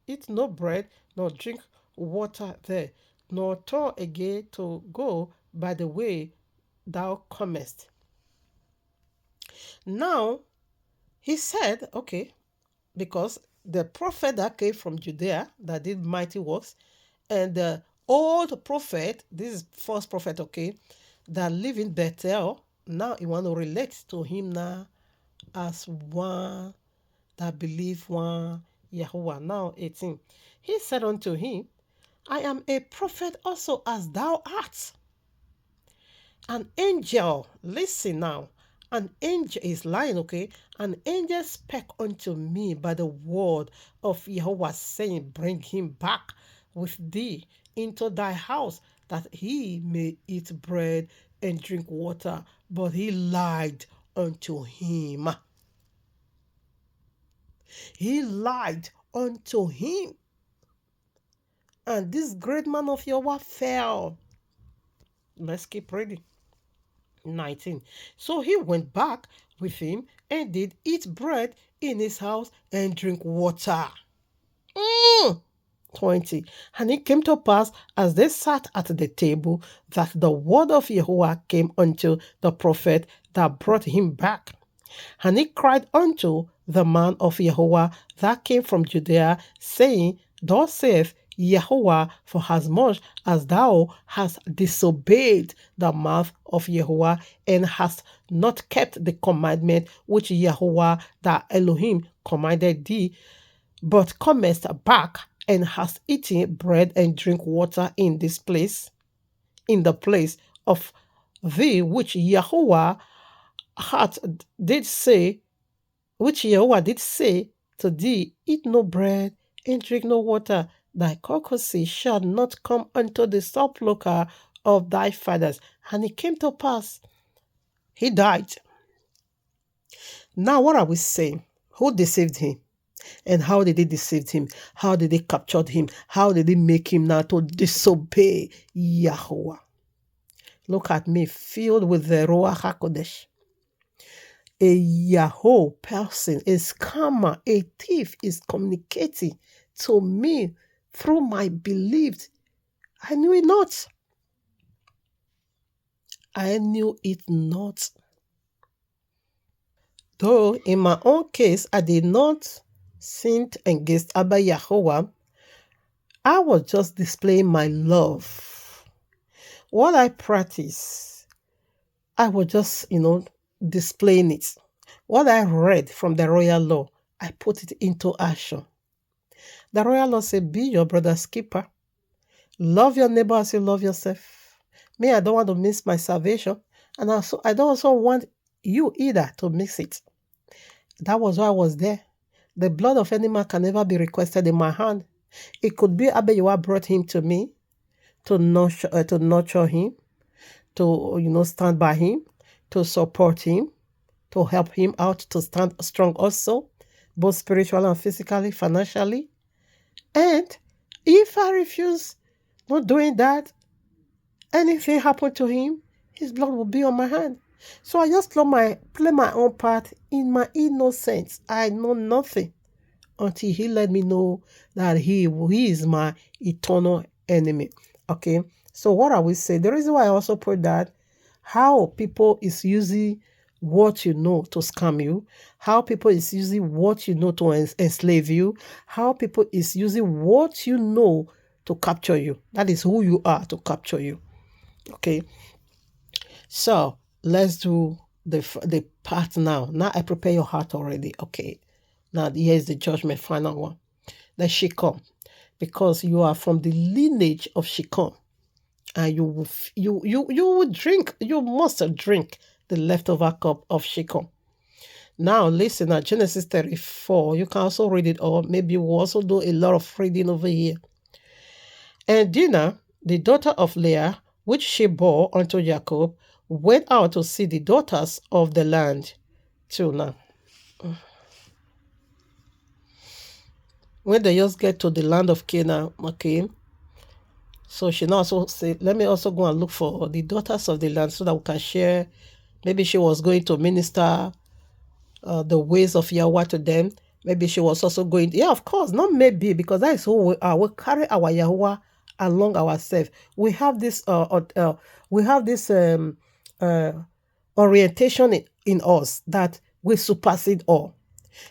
Speaker 1: eat no bread nor drink water there, nor turn again to go by the way thou comest. Now he said, okay, because the prophet that came from Judea that did mighty works, and the old prophet, this is false prophet, okay, that live in Bethel, now he want to relate to him now as one that believe one Yahweh. Now 18. He said unto him, I am a prophet also as thou art. An angel, listen now, an angel is lying, okay? An angel spake unto me by the word of Jehovah, saying, bring him back with thee into thy house, that he may eat bread and drink water. But he lied unto him. He lied unto him. And this great man of Jehovah fell. Let's keep reading. 19. So he went back with him and did eat bread in his house and drink water. 20. And it came to pass as they sat at the table that the word of Jehovah came unto the prophet that brought him back. And he cried unto the man of Jehovah that came from Judea, saying, thus saith Jehovah, for as much as thou hast disobeyed the mouth of Jehovah, and hast not kept the commandment which Jehovah thy Elohim commanded thee, but comest back and hast eaten bread and drink water in this place, in the place of thee which Jehovah did say to thee, eat no bread and drink no water, thy carcasses shall not come unto the sepulchre of thy fathers. And it came to pass, he died. Now what are we saying? Who deceived him? And how did they deceive him? How did they capture him? How did they make him now to disobey Yahweh? Look at me, filled with the Ruach HaKodesh. A Yahweh person, a scammer, a thief is communicating to me through my belief. I knew it not. I knew it not. Though in my own case, I did not sin against Abba Yahweh, I was just displaying my love. What I practice, I was just, displaying it. What I read from the royal law, I put it into action. The royal law said, be your brother's keeper. Love your neighbor as you love yourself. Me, I don't want to miss my salvation. And I don't also want you either to miss it. That was why I was there. The blood of any man can never be requested in my hand. It could be Abeyawa brought him to me to nurture him, to stand by him, to support him, to help him out, to stand strong also, both spiritually and physically, financially. And if I refuse not doing that, anything happen to him, his blood will be on my hand. So I just play my own part in my innocence. I know nothing until he let me know that he is my eternal enemy. Okay, so what I will say, the reason why I also put that, how people is using what you know to scam you, how people is using what you know to enslave you, how people is using what you know to capture you. That is who you are to capture you. Okay. So let's do the part now. Now I prepare your heart already. Okay. Now here's the judgment, final one. The Shechem, because you are from the lineage of Shechem, and you will drink. You must drink the leftover cup of Shechem. Now listen at Genesis 34. You can also read it, or maybe we'll also do a lot of reading over here. And Dinah, the daughter of Leah, which she bore unto Jacob, went out to see the daughters of the land. Till now. When they just get to the land of Canaan, okay. So she now also said, let me also go and look for the daughters of the land so that we can share. Maybe she was going to minister the ways of Yahweh to them. Maybe she was also going, yeah, of course, not maybe, because that is who we are. We carry our Yahweh along ourselves. We have this uh, orientation in us that we supersede all,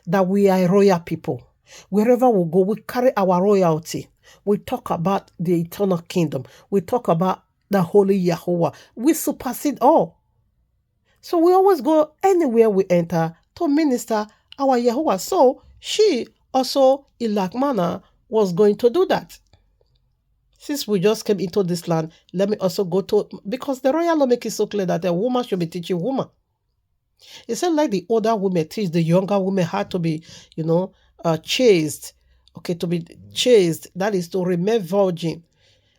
Speaker 1: that we are royal people. Wherever we go, we carry our royalty. We talk about the eternal kingdom. We talk about the holy Yahweh. We supersede all. So we always go anywhere we enter to minister our Yahweh. So she also, in like manner, was going to do that. Since we just came into this land, let me also go to, because the royal law makes it so clear that a woman should be teaching woman. It's not like the older women teach the younger women how to be, chaste. Okay, to be chaste, that is to remain virgin.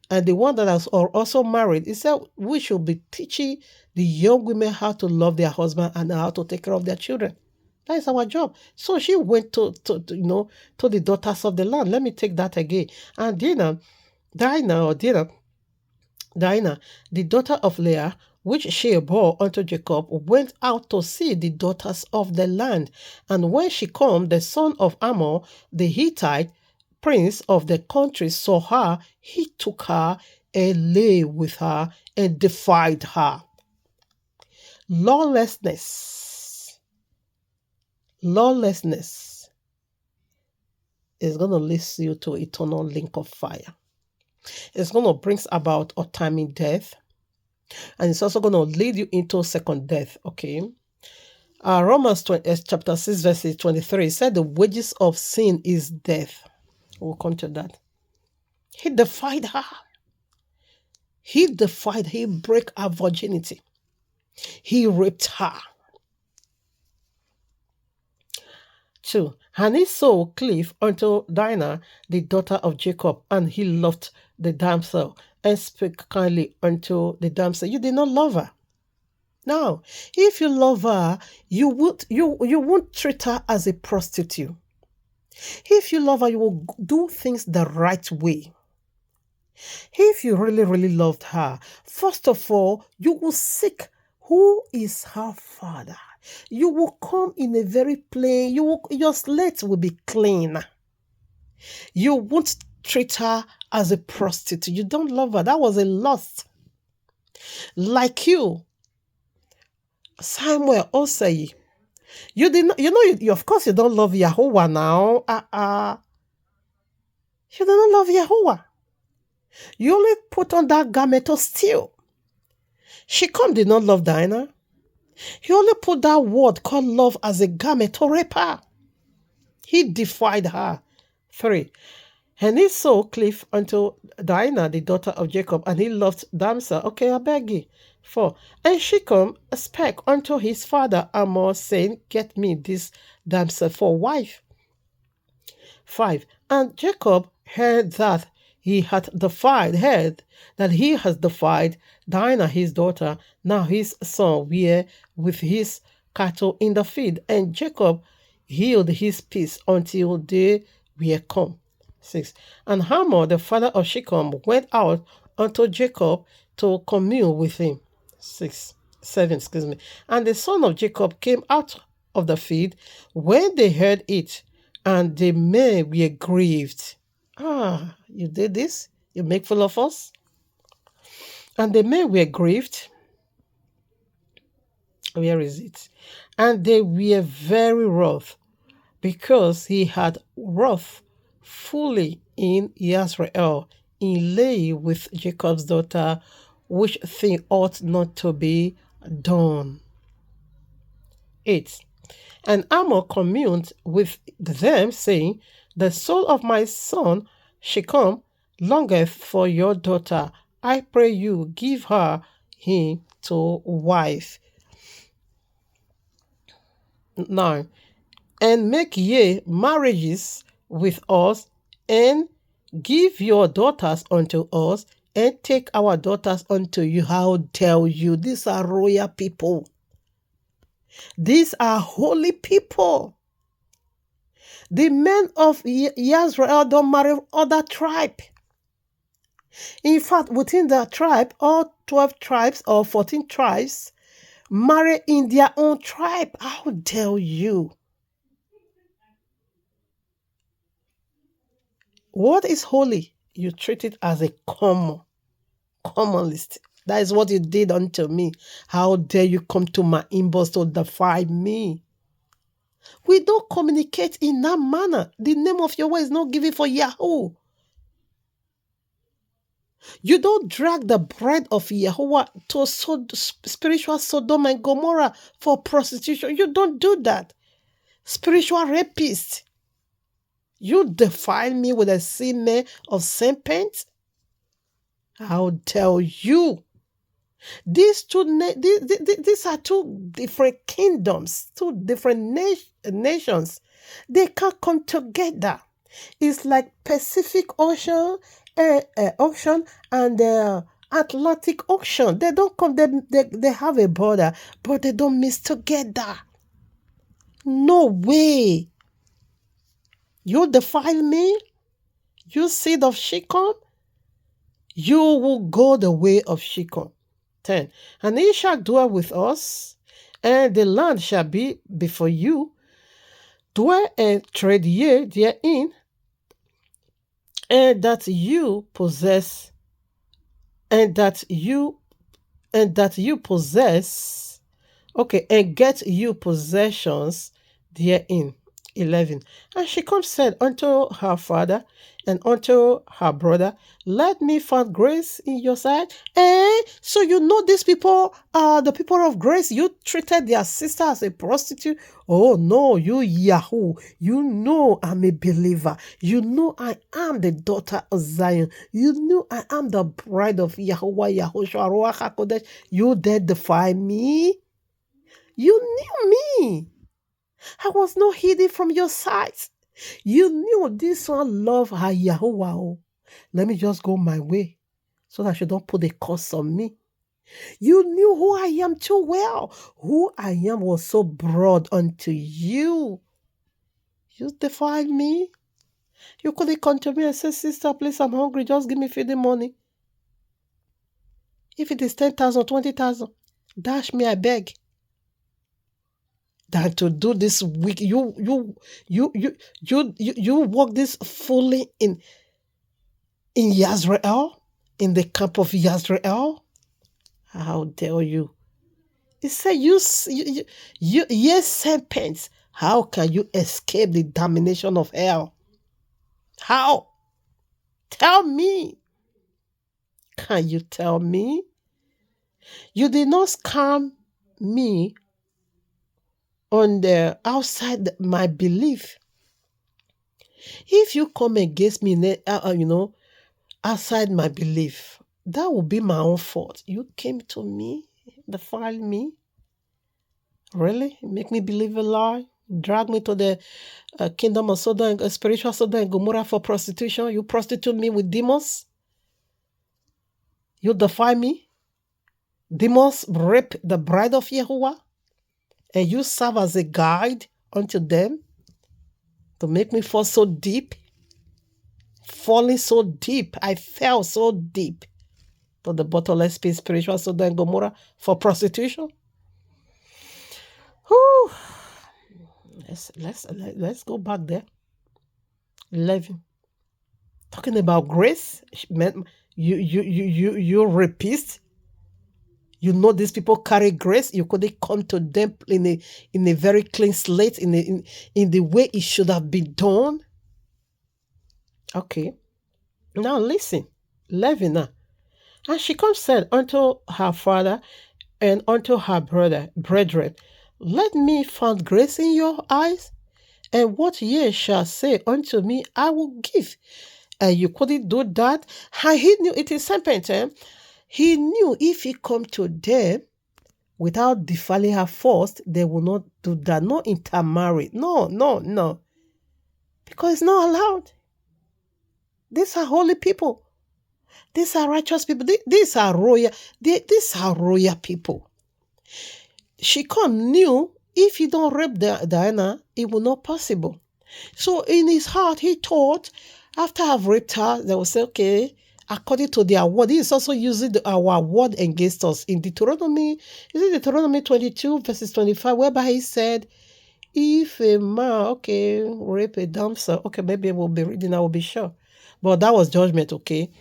Speaker 1: And the one that are also married, it said we should be teaching the young women how to love their husband and how to take care of their children. That is our job. So she went to the daughters of the land. Let me take that again. And Dinah, the daughter of Leah, which she bore unto Jacob, went out to see the daughters of the land. And when she come, the son of Ammon, the Hittite, prince of the country, saw her, he took her and lay with her and defied her. Lawlessness is going to lead you to eternal link of fire. It's going to bring about untimely death. And it's also going to lead you into second death, okay? Romans chapter 6, verse 23 said the wages of sin is death. We'll come to that. He defied her. He broke her virginity. He raped her. 2. And he saw cleave unto Dinah, the daughter of Jacob, and he loved the damsel, and spake kindly unto the damsel. You did not love her. Now, if you love her, you won't treat her as a prostitute. If you love her, you will do things the right way. If you really, really loved her, first of all, you will seek who is her father. You will come in a very plain, your slate will be clean. You won't treat her as a prostitute. You don't love her. That was a lust. Like you, Samuel Osei. You did not, you of course you don't love Yahweh now. You don't love Yahweh. You only put on that garment to steal. Shechem did not love Dinah. He only put that word called love as a garment to rape her. He defied her. 3. And he saw cleave unto Dinah, the daughter of Jacob, and he loved damsel. Okay, I beg you. 4. And Shechem spake unto his father Hamor, saying, get me this damsel for wife. 5. And Jacob heard that he has defied Dinah his daughter. Now his son were with his cattle in the field, and Jacob held his peace until they were come. 6. And Hamor, the father of Shechem, went out unto Jacob to commune with him. 7. And the son of Jacob came out of the field when they heard it, and the men were grieved. You did this? You make fool of us? And the men were grieved. Where is it? And they were very wroth, because he had wrought fully in Israel in lay with Jacob's daughter, which thing ought not to be done. 8. And Ammon communed with them, saying, the soul of my son Shechem longeth for your daughter. I pray you give her him to wife. 9. And make ye marriages with us, and give your daughters unto us, and take our daughters unto you. How dare you? These are royal people. These are holy people. The men of Israel don't marry other tribe. In fact, within the tribe, all 12 tribes or 14 tribes marry in their own tribe. How dare you? What is holy? You treat it as a common list. That is what you did unto me. How dare you come to my inbox to defy me? We don't communicate in that manner. The name of Yahweh is not given for Yahoo. You don't drag the bride of Yahweh to spiritual Sodom and Gomorrah for prostitution. You don't do that. Spiritual rapist. You defile me with a semen of serpent? How dare you? These are two different kingdoms, two different nations. They can't come together. It's like Pacific Ocean, Ocean and the Atlantic Ocean. They don't come. They have a border, but they don't mix together. No way. You defile me, you seed of Shechem, you will go the way of Shechem. 10. And he shall dwell with us, and the land shall be before you. Dwell and trade ye therein, and that you possess, and that you possess, okay, and get you possessions therein. 11. And she said unto her father and unto her brother, let me find grace in your sight. So you know these people are the people of grace. You treated their sister as a prostitute. Oh no, you Yahoo. You know I'm a believer. You know I am the daughter of Zion. You know I am the bride of Yahuwah, Yahushua, Ruach HaKodesh. You dare defy me? You knew me. I was not hidden from your sight. You knew this one love her Yahuwah. Let me just go my way so that you don't put a curse on me. You knew who I am too well. Who I am was so broad unto you. You defied me. You couldn't come to me and say, sister, please, I'm hungry. Just give me feeding money. If it is 10,000, 20,000, dash me, I beg. Than to do this week. You work this fully in Israel, in the camp of Israel. How dare you? He said, yes, serpents. How can you escape the damnation of hell? How? Tell me. Can you tell me? You did not scam me on the outside my belief. If you come against me, outside my belief, that will be my own fault. You came to me, defile me. Really? Make me believe a lie? Drag me to the kingdom of Sodom, spiritual Sodom and Gomorrah for prostitution? You prostitute me with demons? You defy me? Demons rape the bride of Yahuwah? And you serve as a guide unto them to make me fall so deep? Falling so deep. I fell so deep to the bottomless pit, spiritual Sodom and Gomorrah for prostitution. Whew. Let's go back there. 11. Talking about grace, you rapist. You know these people carry grace. You couldn't come to them in a very clean slate, in the way it should have been done. Okay. Now listen. Levina. And she comes said unto her father and unto her brethren, let me find grace in your eyes, and what ye shall say unto me, I will give. And you couldn't do that. And he knew it is serpent. He knew if he come to them without defiling her first, they will not do that. No intermarry. No, no, no. Because it's not allowed. These are holy people. These are righteous people. These are royal. These are royal people. She knew if he don't rape Diana, it will not possible. So in his heart, he thought, after I've raped her, they will say, okay, according to their word. He is also using our word against us. In Deuteronomy, is it Deuteronomy 22, verses 25, whereby he said, if a man, okay, rape a damsel, okay, maybe we'll be reading, I will be sure. But that was judgment, okay?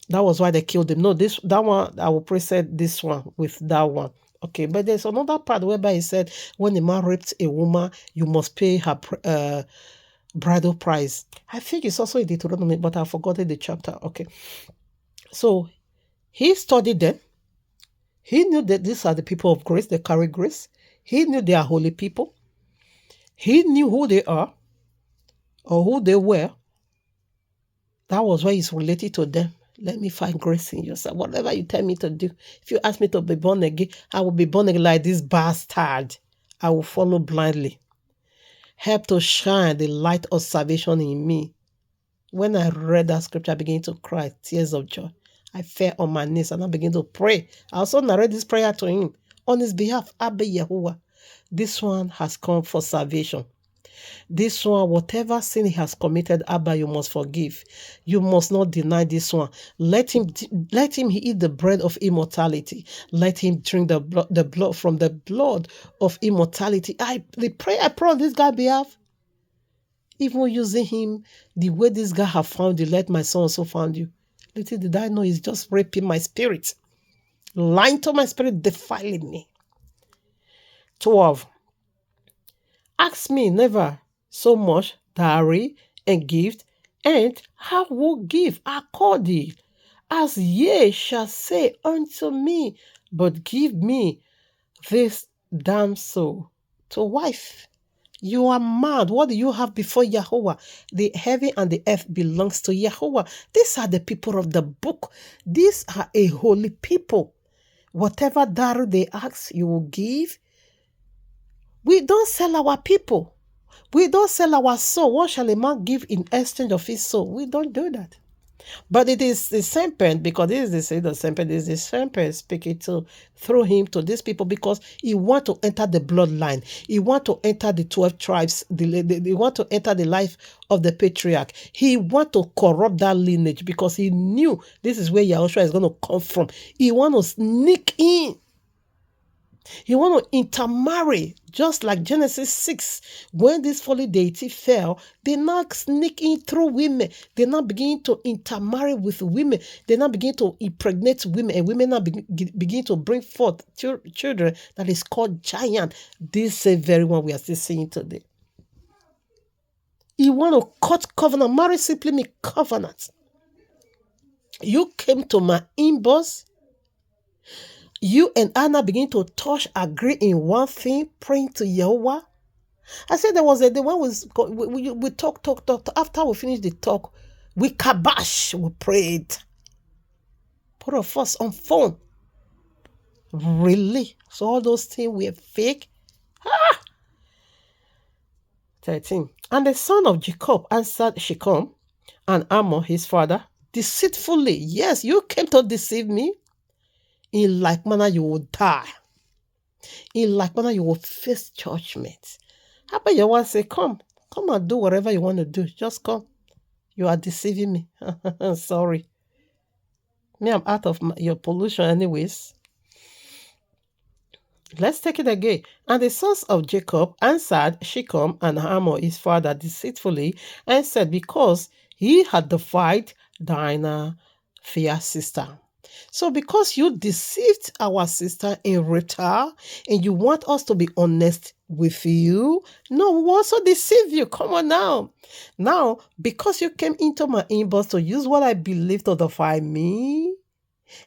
Speaker 1: That was why they killed him. No, that one, I will precede this one with that one. Okay, but there's another part whereby he said, when a man raped a woman, you must pay her bridal price. I think it's also in Deuteronomy, but I've forgotten the chapter. Okay. So he studied them. He knew that these are the people of grace, they carry grace. He knew they are holy people. He knew who they are or who they were. That was why he's related to them. Let me find grace in yourself. Whatever you tell me to do. If you ask me to be born again, I will be born again like this bastard. I will follow blindly. Help to shine the light of salvation in me. When I read that scripture, I began to cry, tears of joy. I fell on my knees and I began to pray. I also narrate this prayer to him on his behalf. Abba Yahuwah, this one has come for salvation. This one, whatever sin he has committed, Abba, you must forgive. You must not deny this one. Let him eat the bread of immortality. Let him drink the blood from the blood of immortality. The prayer I pray on this guy's behalf, even using him the way this guy have found you, let my son also found you. Little did I know he's just raping my spirit, lying to my spirit, defiling me. 12. Ask me never so much dowry and gift, and I will give according as ye shall say unto me, but give me this damsel to wife. You are mad. What do you have before Yahweh? The heaven and the earth belongs to Yahweh. These are the people of the book. These are a holy people. Whatever dowry they ask, you will give. We don't sell our people. We don't sell our soul. What shall a man give in exchange of his soul? We don't do that. But it is the same parent, because this is the same parent, is the same parent speaking through him to these people, because he want to enter the bloodline. He want to enter the 12 tribes. He want to enter the life of the patriarch. He want to corrupt that lineage because he knew this is where Yahushua is going to come from. He want to sneak in. He want to intermarry, just like Genesis 6. When this folly deity fell, they now sneak in through women. They now begin to intermarry with women. They now begin to impregnate women, and women now begin to bring forth children that is called giant. This same very one we are still seeing today. He want to cut covenant. Marry simply means covenant. You came to my inbox. You and Anna begin to touch, agree in one thing, praying to Yahweh. I said there was a day when we talk. After we finished the talk, we kabash, we prayed. Put of us on phone. Really? So all those things were fake? 13. And the son of Jacob answered Shechem and Hamor, his father, deceitfully. Yes, you came to deceive me. In like manner you will die. In like manner you will face judgment. How about your one say, come and do whatever you want to do. Just come. You are deceiving me. Sorry. Me, I'm out of your pollution anyways. Let's take it again. And the sons of Jacob answered Shechem and Hamor his father deceitfully, and said, because he had defied Dinah, their sister. So because you deceived our sister in return and you want us to be honest with you, no, we also deceive you. Come on now. Now, because you came into my inbox to use what I believe to defy me,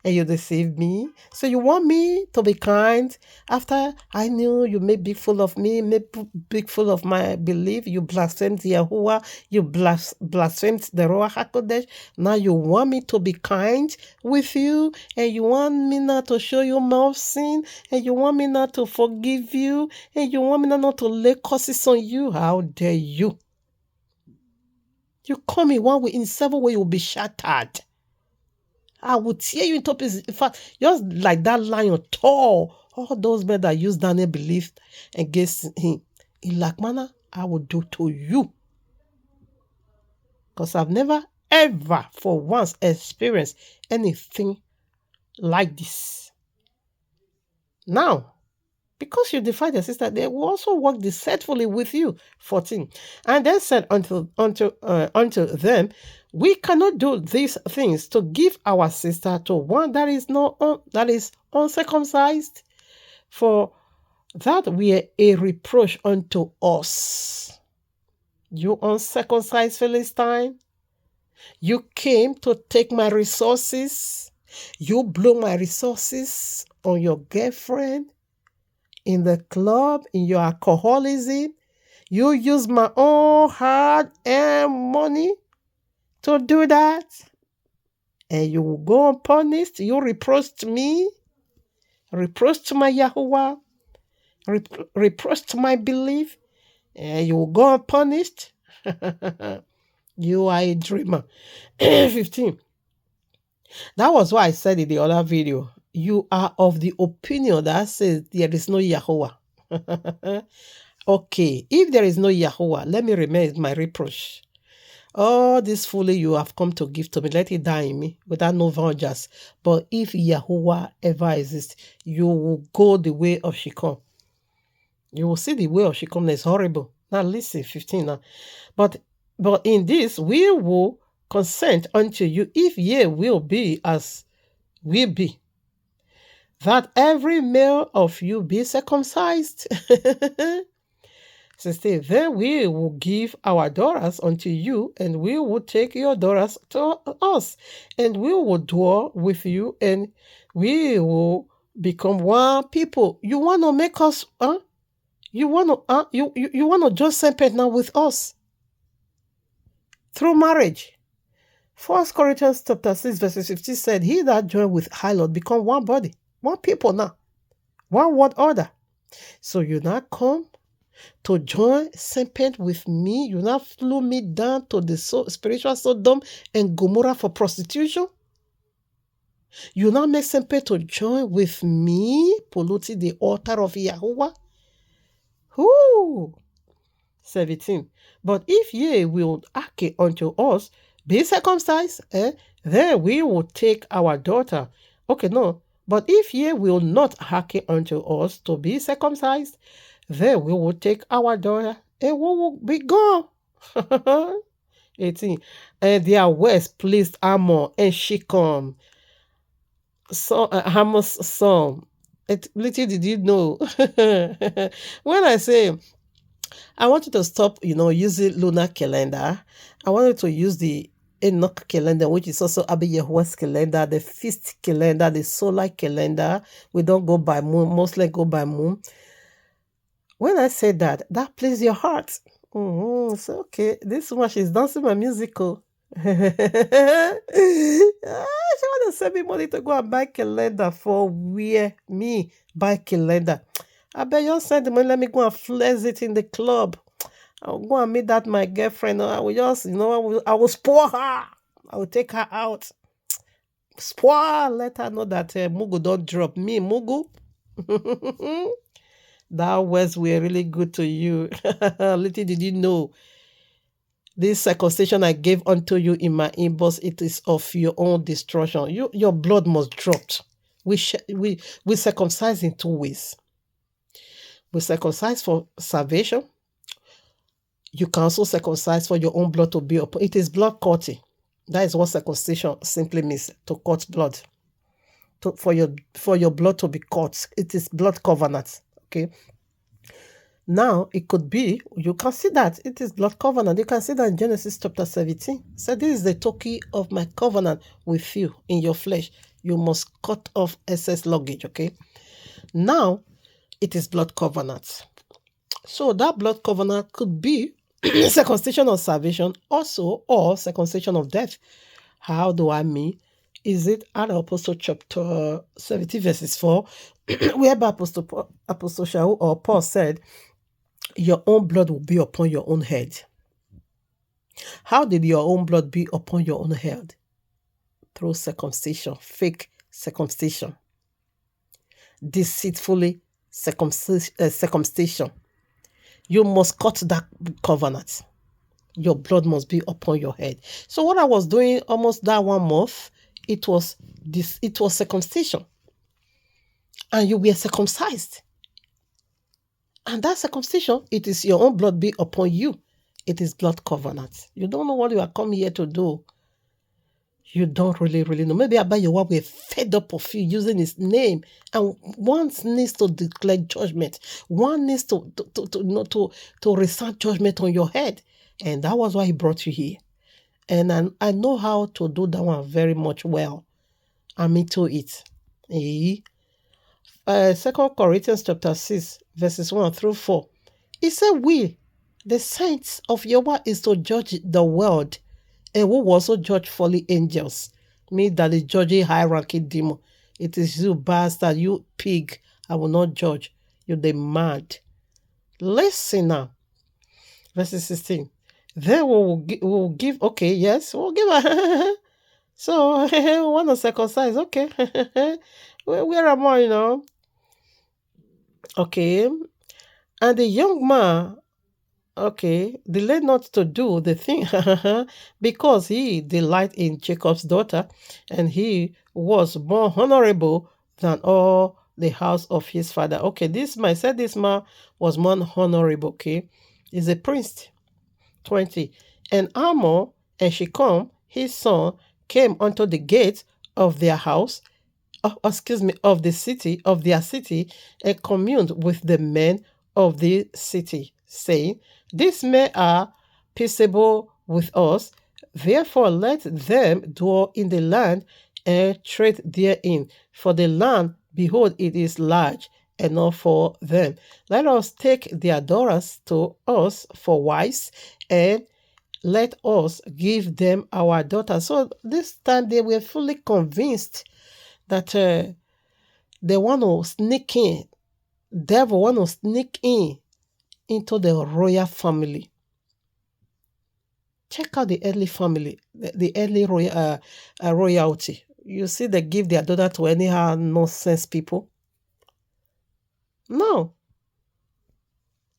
Speaker 1: and you deceived me. So you want me to be kind after I knew you made big fool of me, made big fool of my belief. You blasphemed Yahuwah, you blasphemed the Ruach HaKodesh. Now you want me to be kind with you, and you want me not to show you mercy, and you want me not to forgive you, and you want me not to lay curses on you. How dare you? You call me one way, in 7 ways you will be shattered. I will tear you into pieces. In fact, just like that lion tore all those men that used Daniel believed against him. In like manner, I will do to you. Because I've never, ever, for once, experienced anything like this. Now, because you defied your sister, they will also work deceitfully with you. 14. And then said unto them, we cannot do these things to give our sister to one that is uncircumcised, for that were a reproach unto us. You uncircumcised Philistine, you came to take my resources. You blew my resources on your girlfriend, in the club, in your alcoholism. You use my own hard-earned money to do that. And you will go unpunished. You reproached me, reproached my Yahuwah, reproached my belief, and you will go unpunished. You are a dreamer. 15. That was why I said in the other video, you are of the opinion that says there is no Yahuwah. Okay, if there is no Yahuwah, let me remain my reproach. All this folly you have come to give to me, let it die in me without no vengeance. But if Yahuwah ever exists, you will go the way of Shechem. You will see the way of Shechem. It's horrible. Now listen, 15 now. But in this we will consent unto you, if ye will be as we be, that every male of you be circumcised. 16. Then we will give our daughters unto you, and we will take your daughters to us, and we will dwell with you, and we will become one people. You want to make us, You want to, you want to join serpent now with us through marriage. 1 Corinthians chapter 6 verse 15 said, he that join with harlot become one body, one people now, one word order. So you now come to join serpent with me. You now flew me down to the spiritual Sodom and Gomorrah for prostitution. You now make serpent to join with me, polluting the altar of Yahuwah. Whoo! 17. But if ye will hearken unto us, be circumcised, then we will take our daughter. Okay, no. But if ye will not hearken unto us to be circumcised, then we will take our daughter and we will be gone. 18. And their words pleased Ammon and Shechem, Hamor's son. Little did you know. When I say I want you to stop, using lunar calendar, I want you to use the Enoch calendar, which is also Abba Yahuwah's calendar, the feast calendar, the solar calendar. We don't go by moon, mostly go by moon. When I say that pleases your heart. So, okay, this one, she's dancing my musical. She want to send me money to go and buy calendar for where me buy calendar. I bet you send the money, let me go and flex it in the club. I'll go and meet that my girlfriend. I will just, I will spoil her. I will take her out. Spoil, let her know that Mugu don't drop me. Mugu. That words were really good to you. Little did you know. This circumcision I gave unto you in my inbox, it is of your own destruction. Your blood must drop. We circumcise in 2 ways. We circumcise for salvation. You can also circumcise for your own blood to be up. It is blood cutting. That is what circumcision simply means, to cut blood. for your blood to be cut. It is blood covenant. Okay. Now it could be, you can see that it is blood covenant. You can see that in Genesis chapter 17. So this is the token of my covenant with you in your flesh. You must cut off excess luggage. Okay. Now it is blood covenant. So that blood covenant could be circumcision of salvation also, or circumcision of death. How do I mean? Is it at Apostle chapter 17 verses 4, whereby Apostle Shaul or Paul said, your own blood will be upon your own head. How did your own blood be upon your own head? Through circumcision, fake circumcision, deceitfully circumcision. You must cut that covenant. Your blood must be upon your head. So what I was doing almost that 1 month, it was circumcision. And you were circumcised. And that circumcision, it is your own blood be upon you. It is blood covenant. You don't know what you are coming here to do. You don't really know. Maybe Abba Yehovah were fed up of you using his name. And one needs to declare judgment. One needs to recite judgment on your head. And that was why he brought you here. And I know how to do that one very much well. I'm into it. 2 Corinthians chapter 6, verses 1 through 4. He said, we, the saints of Yehovah, is to judge the world, and we will also judge fallen angels. Me that is judging high-ranking demon. It is you bastard, you pig. I will not judge. You're the mad. Listen now. Verses 16. Then we will give, okay, yes, we'll give a, so, we want to circumcise, okay. Where am I, Okay. And the young man, okay, delayed not to do the thing, because he delight in Jacob's daughter, and he was more honorable than all the house of his father. Okay, this man was more honorable, okay. He's a prince. 20. And Amor and Shechem, his son, came unto the gate of their house, of their city, and communed with the men of the city, saying, these men are peaceable with us, therefore let them dwell in the land and trade therein. For the land, behold, it is large, enough for them. Let us take their daughters to us for wives, and let us give them our daughters. So this time they were fully convinced that they want to sneak in. Devil want to sneak in into the royal family. Check out the early family, the early royalty. You see, they give their daughter to anyhow nonsense people. No.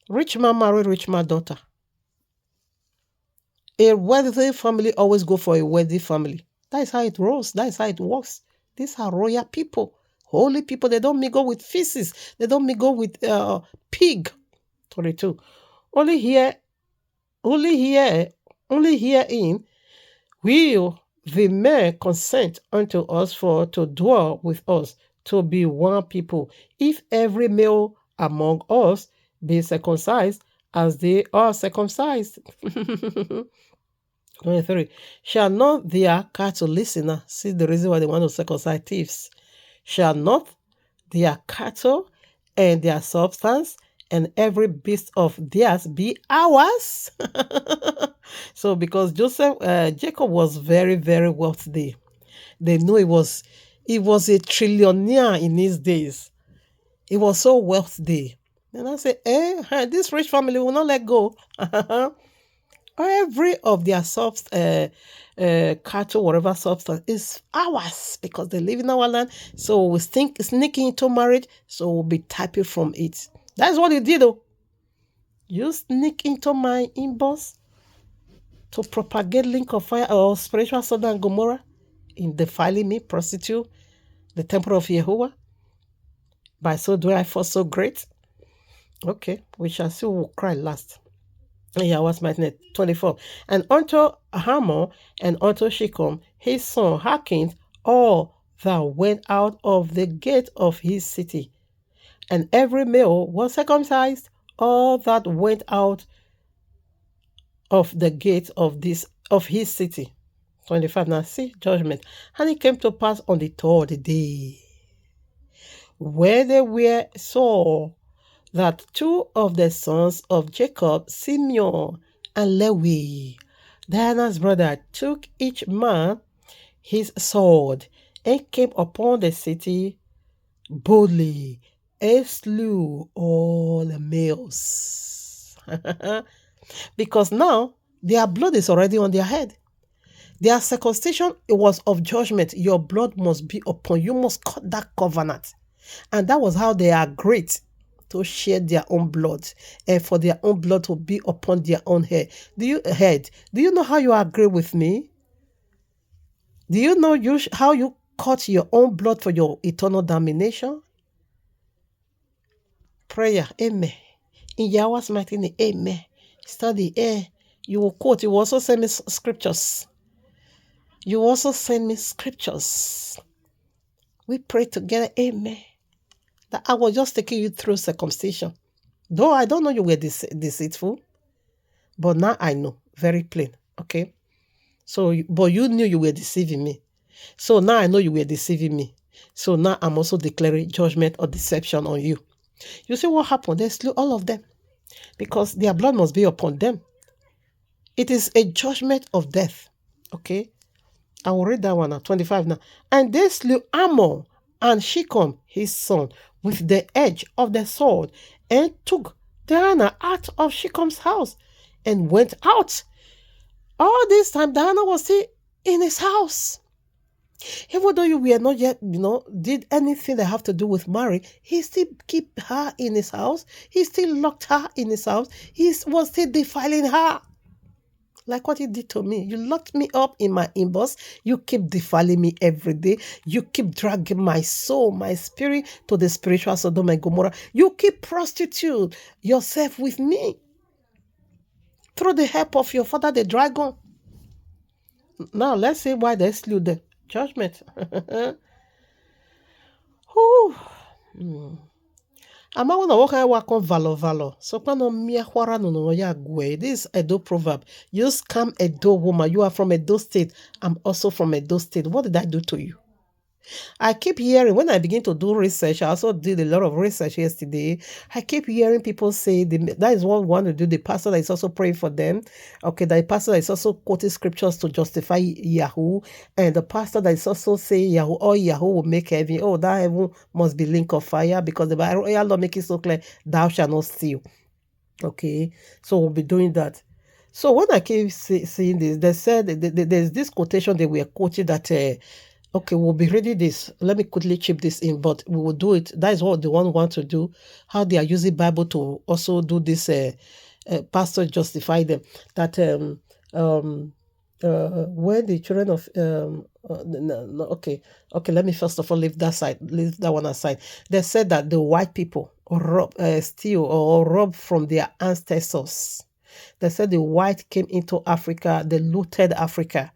Speaker 1: Rich man marry rich man daughter. A wealthy family always go for a wealthy family. That is how it rolls. That is how it works. These are royal people, holy people. They don't mingle with feces. They don't mingle with pig. 22. Only herein will the men consent unto us for to dwell with us, to be one people, if every male among us be circumcised as they are circumcised. 23. Shall not their cattle, listen, see the reason why they want to circumcise thieves. Shall not their cattle and their substance and every beast of theirs be ours? So because Jacob was very, very wealthy. They know he was a trillionaire in his days. He was so wealthy. And I say, this rich family will not let go. Every of their cattle, whatever substance, is ours because they live in our land. So we sneak into marriage, so we'll be typing from it. That's what you did, though. You sneak into my inbox to propagate link of fire or spiritual Sodom and Gomorrah in defiling me, prostitute, the temple of Yehovah. By so do I fall so great. Okay, we shall see who will cry last. Yeah, what's my name? 24. And unto Hamor and unto Shechem, his son, hearkened all that went out of the gate of his city, and every male was circumcised, all that went out of the gate of his city. 25. Now see judgment. And it came to pass on the third day, where they were saw that two of the sons of Jacob, Simeon and Levi, Diana's brother, took each man his sword and came upon the city boldly and slew all the males. Because now their blood is already on their head. Their circumcision was of judgment. Your blood must be upon you. Must cut that covenant. And that was how they agreed to share their own blood and for their own blood to be upon their own head. Do you know how you agree with me? Do you know how you cut your own blood for your eternal damnation? Prayer, amen. In Yahweh's mighty name, amen. Study, you will quote. You will also send me scriptures. You also send me scriptures. We pray together, amen. That I was just taking you through circumcision. Though I don't know you were deceitful, but now I know, very plain, okay? So, but you knew you were deceiving me. So now I know you were deceiving me. So now I'm also declaring judgment or deception on you. You see what happened? They slew all of them because their blood must be upon them. It is a judgment of death, okay? I will read that one now, 25 now. And they slew Ammon and Shechem, his son, with the edge of the sword, and took Diana out of Shechem's house and went out. All this time, Diana was still in his house. Even though you were not yet, did anything that have to do with marriage, he still keep her in his house. He still locked her in his house. He was still defiling her. Like what he did to me. You locked me up in my inbox. You keep defiling me every day. You keep dragging my soul, my spirit to the spiritual Sodom and Gomorrah. You keep prostitute yourself with me. Through the help of your father, the dragon. Now, let's see why they slew them. Judgment. Ama wana woka wako valo. So kwano miya kwara no ya gwe. This is Edo proverb. You scam Edo woman. You are from Edo state. I'm also from Edo state. What did I do to you? I keep hearing, when I begin to do research, I also did a lot of research yesterday. I keep hearing people say that is what we want to do. The pastor that is also praying for them. Okay, the pastor that is also quoting scriptures to justify Yahoo. And the pastor that is also saying Yahoo, oh, Yahoo will make heaven. Oh, that heaven must be link of fire because the Bible Lord make it so clear, thou shalt not steal. Okay, so we'll be doing that. So when I keep seeing this, they said there's this quotation they were quoting that okay, we'll be reading this. Let me quickly chip this in, but we will do it. That is what the one want to do. How they are using Bible to also do this. Pastor justify them that when the children of okay. Let me first of all leave that one aside. They said that the white people steal or rob from their ancestors. They said the white came into Africa. They looted Africa.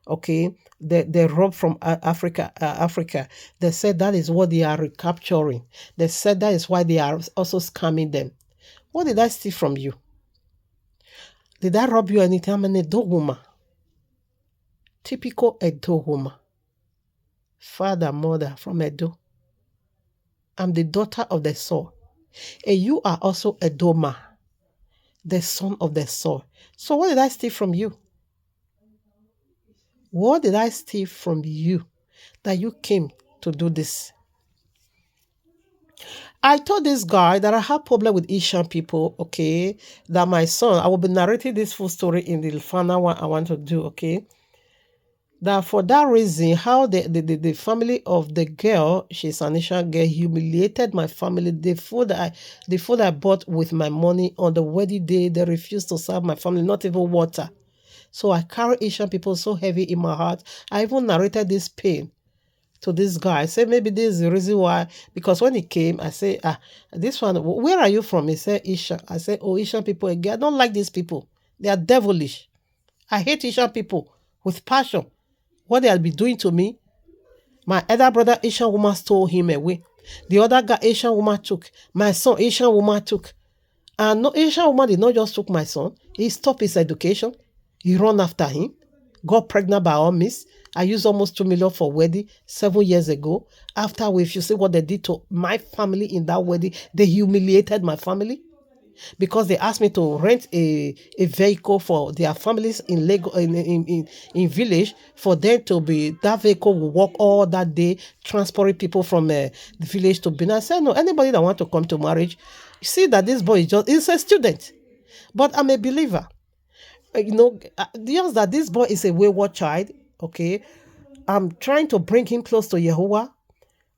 Speaker 1: Okay, they robbed from Africa. They said that is what they are recapturing. They said that is why they are also scamming them. What did I steal from you? Did I rob you anything? I'm an Edo woman. Typical Edo woman. Father, mother from Edo. I'm the daughter of the soul. And you are also Edoma, the son of the soul. So what did I steal from you? What did I steal from you that you came to do this? I told this guy that I have problem with Ishan people, okay? That my son, I will be narrating this full story in the final one I want to do, okay? That for that reason, how the family of the girl, she's an Ishan girl, humiliated my family. The food I bought with my money on the wedding day, they refused to serve my family, not even water. So I carry Asian people so heavy in my heart. I even narrated this pain to this guy. I said, maybe this is the reason why. Because when he came, I said, this one, where are you from? He said, Isha. I said, oh, Asian people again. I don't like these people. They are devilish. I hate Asian people with passion. What they will be doing to me. My elder brother, Asian woman stole him away. The other guy, Asian woman took. My son, Asian woman took. And no Asian woman did not just took my son. He stopped his education. He run after him. Got pregnant by all means. I used almost 2 million for wedding 7 years ago. After, if you see what they did to my family in that wedding, they humiliated my family because they asked me to rent a vehicle for their families in Lagos, in village, for them to be, that vehicle will work all that day transporting people from the village to Benin. I said, no, anybody that want to come to marriage, you see that this boy is a student, but I'm a believer. Just that this boy is a wayward child. Okay, I'm trying to bring him close to Yehovah,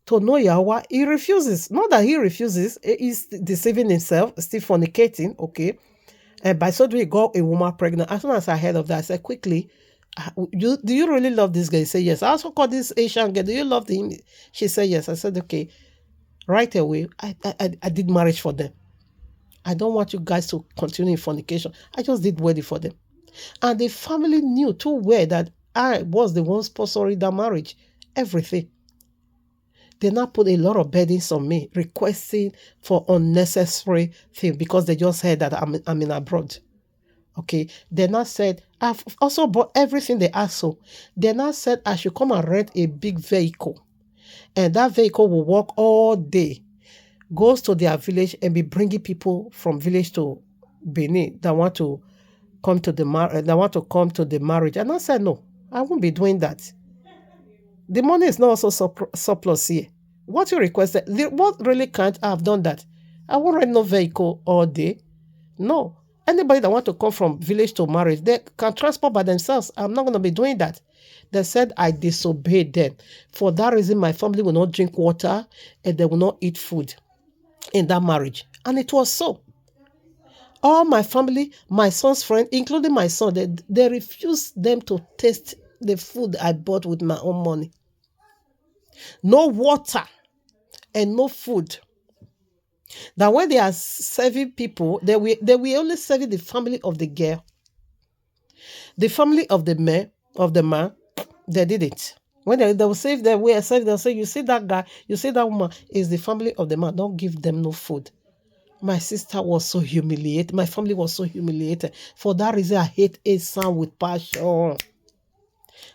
Speaker 1: to know Yahweh. He refuses. Not that he refuses, he's deceiving himself, still fornicating, okay? And by so doing, he got a woman pregnant. As soon as I heard of that, I said, quickly, do you really love this guy? He said, yes. I also called this Asian girl, do you love him? She said, yes. I said, okay. Right away, I did marriage for them. I don't want you guys to continue in fornication. I just did wedding for them. And the family knew too well that I was the one sponsoring that marriage. Everything. They now put a lot of burdens on me, requesting for unnecessary things because they just heard that I'm in abroad. Okay. They now said, I've also bought everything they asked for. They now said I should come and rent a big vehicle. And that vehicle will work all day. Goes to their village and be bringing people from village to Benin that want to come to the marriage. And I said, no, I won't be doing that. The money is not also surplus here. What you requested, what really can't, I have done that. I won't rent no vehicle all day. No. Anybody that want to come from village to marriage, they can transport by themselves. I'm not going to be doing that. They said I disobeyed them. For that reason, my family will not drink water and they will not eat food in that marriage. And it was so. All my family, my son's friend, including my son, they refused them to taste the food I bought with my own money. No water and no food. That when they are serving people, they will only serve the family of the girl. The family of the man, they did it. When they will say if they were serving, they'll say, you see that guy, you see that woman is the family of the man. Don't give them no food. My sister was so humiliated. My family was so humiliated. For that reason, I hate Esau with passion.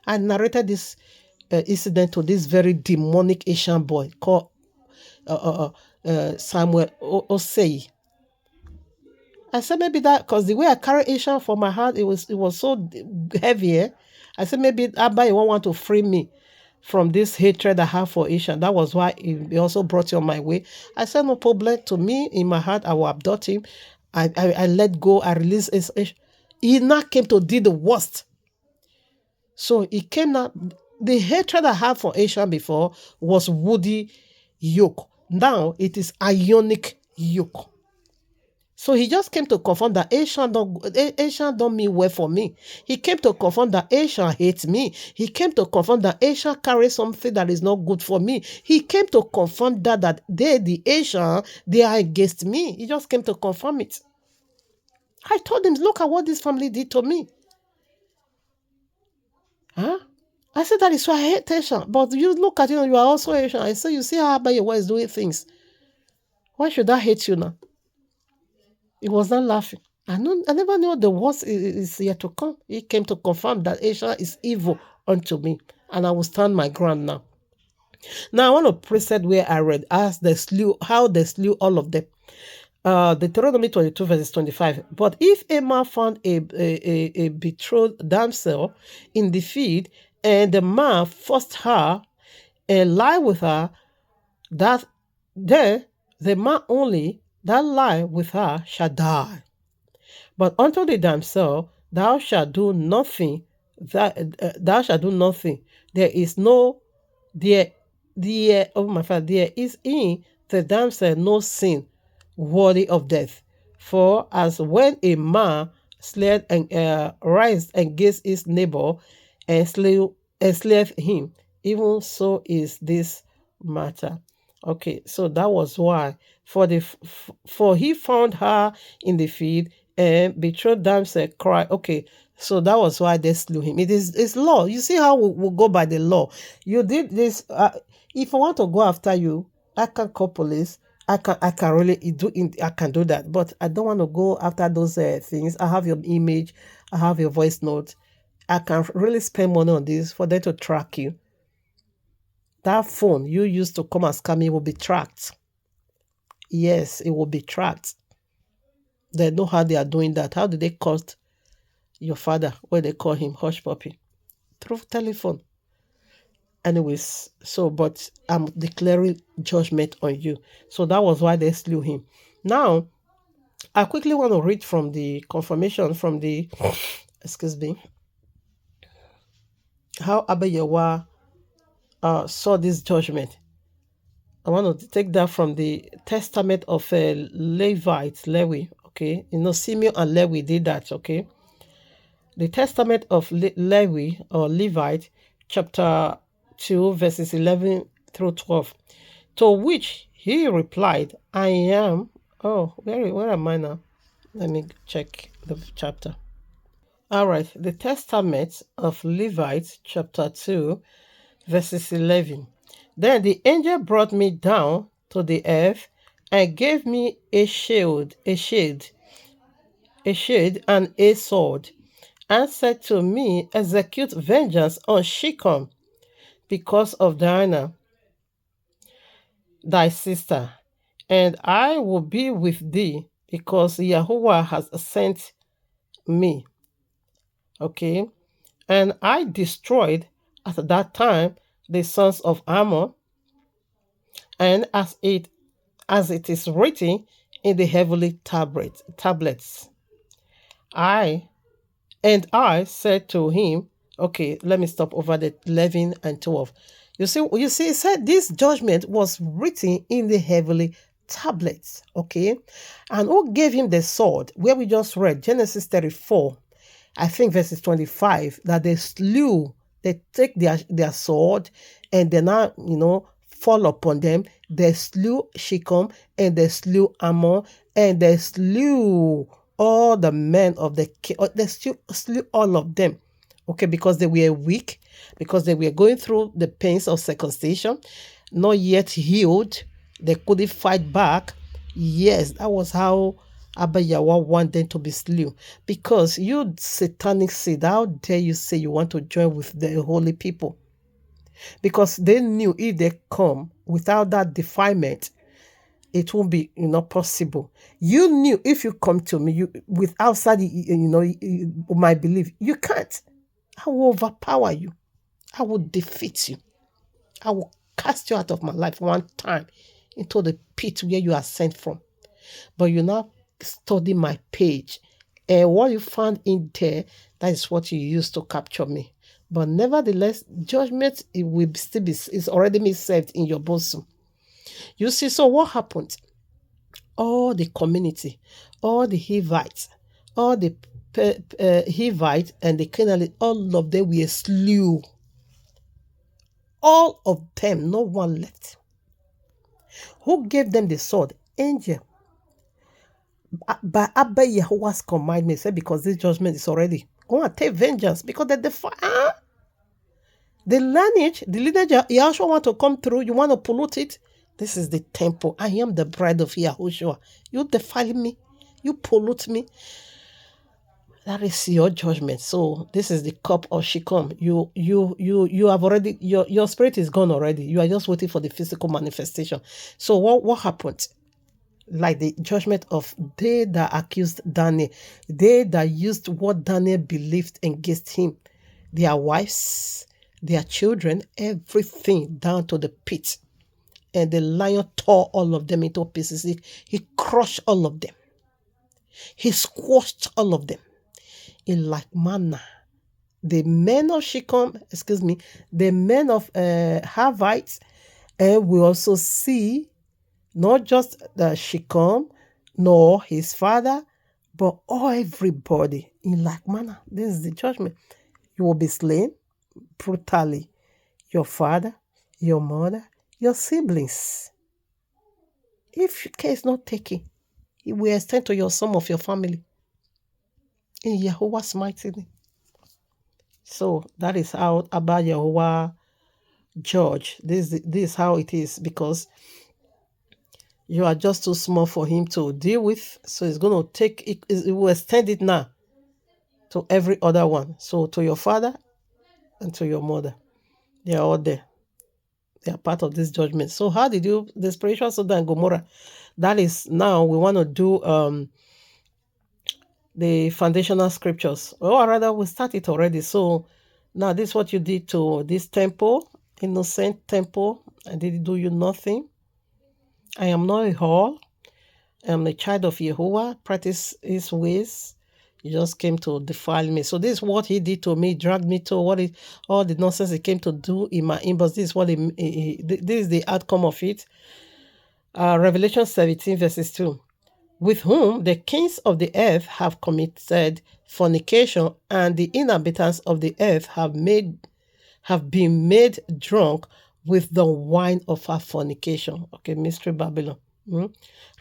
Speaker 1: I narrated this incident to this very demonic Asian boy called Samuel Osei. I said maybe that because the way I carry Asian for my heart, it was so heavy. I said maybe Abba, you won't want to free me from this hatred I have for Asian. That was why he also brought you on my way. I said no problem. To me, in my heart, I will abduct him. I let go. I released his. He now came to do the worst. So he came now. The hatred I had for Asian before was woody yoke. Now it is ionic yoke. So he just came to confirm that Asian don't mean well for me. He came to confirm that Asian hates me. He came to confirm that Asian carries something that is not good for me. He came to confirm that the Asian, they are against me. He just came to confirm it. I told him, look at what this family did to me. Huh? I said that is why I hate Asian. But you look at you are also Asian. I said, you see how Abba your is doing things. Why should I hate you now? He was not laughing. I never knew the worst is yet to come. He came to confirm that Asia is evil unto me. And I will stand my ground now. Now I want to precept where I read how they slew all of them. Deuteronomy 22 verses 25. But if a man found a betrothed damsel in the field, and the man forced her and lie with her, that then the man only that lie with her shall die. But unto the damsel thou shalt do nothing. Thou shalt do nothing. There is oh my father, there is in the damsel no sin worthy of death. For as when a man slayed and rise against his neighbor and slayeth him, even so is this matter. Okay, so that was why. For he found her in the field, and betrothed damsel cry. Okay, so that was why they slew him. It's law. You see how we go by the law. You did this. If I want to go after you, I can call police. I can really I can do that, but I don't want to go after those things. I have your image, I have your voice note. I can really spend money on this for them to track you. That phone you used to come and scam me will be tracked. Yes, it will be tracked. They know how they are doing that. How did they cut your father when they call him hush puppy? Through telephone. Anyways, so but I'm declaring judgment on you. So that was why they slew him. Now, I quickly want to read from the confirmation from the excuse me, how Abayawa saw this judgment. I want to take that from the testament of Levi. Okay, Simeon and Levi did that. Okay, the testament of Levi or Levite, chapter 2, verses 11 through 12. To which he replied, I am. Oh, where am I now? Let me check the chapter. All right, the testament of Levite, chapter 2, verses 11. Then the angel brought me down to the earth and gave me a shield and a sword, and said to me, execute vengeance on Shechem because of Dinah, thy sister, and I will be with thee because Yahuwah has sent me. Okay. And I destroyed at that time the sons of Ammon, and as it is written in the heavenly tablets. I said to him, okay, let me stop over the 11 and 12. You see, it said this judgment was written in the heavenly tablets, okay? And who gave him the sword? Where we just read, Genesis 34, I think verses 25, that they take their sword and they now, fall upon them. They slew Shechem and they slew Ammon and they slew all the men of the king. They still slew all of them. Okay, because they were weak, because they were going through the pains of circumcision, not yet healed. They couldn't fight back. Yes, that was how Abayawa wanted them to be slew. Because you satanic seed, how dare you say you want to join with the holy people? Because they knew if they come without that defilement, it won't be possible. You knew if you come to me with outside my belief, you can't. I will overpower you. I will defeat you. I will cast you out of my life one time into the pit where you are sent from. But you now study my page, and what you found in there, that is what you use to capture me. But nevertheless, judgment, it will still be, it's already been served in your bosom. You see, so what happened? All the community, all the Hivites, all the Hivites and the Canaanites, all of them were slew. All of them, no one left. Who gave them the sword? Angel. By Abba Yahuwah's commandment, said, because this judgment is already go and take vengeance, because they defy. The lineage Yahushua want to come through. You want to pollute it? This is the temple. I am the bride of Yahushua. You defile me. You pollute me. That is your judgment. So this is the cup of Shechem. You have already, your spirit is gone already. You are just waiting for the physical manifestation. So what happened? Like the judgment of they that accused Daniel, they that used what Daniel believed against him, their wives, their children, everything down to the pit. And the lion tore all of them into pieces. He crushed all of them. He squashed all of them. In like manner, the men of Shechem, the men of Havites, and we also see not just the Shechem, nor his father, but everybody in like manner. This is the judgment. You will be slain brutally. Your father, your mother, your siblings. If care is not taken, it will extend to some of your family. in Yahuwah's mighty name. So that is how Abba Yahuwah judge. This is how it is, because you are just too small for him to deal with. So it's going to take it will extend it now to every other one. So to your father and to your mother, they are all there. They are part of this judgment. So how did you the spiritual Sodom and Gomorrah? That is now we want to do the foundational scriptures. Or rather, we started already. So now this is what you did to this temple, innocent temple. I did do you nothing. I am not a whore. I am a child of Yehovah, practice his ways. He just came to defile me. So this is what he did to me, dragged me to all the nonsense he came to do in my inbox. This is what this is the outcome of it. Revelation 17 verses 2. With whom the kings of the earth have committed fornication, and the inhabitants of the earth have been made drunk with the wine of her fornication. Okay, Mystery Babylon.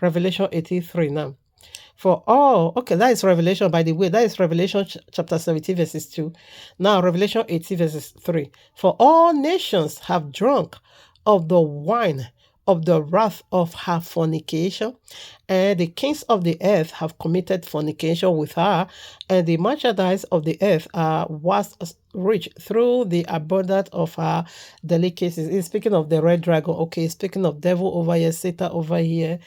Speaker 1: Revelation 83 now. For all, okay, that is Revelation, by the way, that is Revelation chapter 17 verses 2. Now, Revelation 18 verses 3. For all nations have drunk of the wine of the wrath of her fornication, and the kings of the earth have committed fornication with her, and the merchandise of the earth was rich through the abundance of her delicacies. He's speaking of the red dragon. Okay, speaking of devil over here, Satan over here,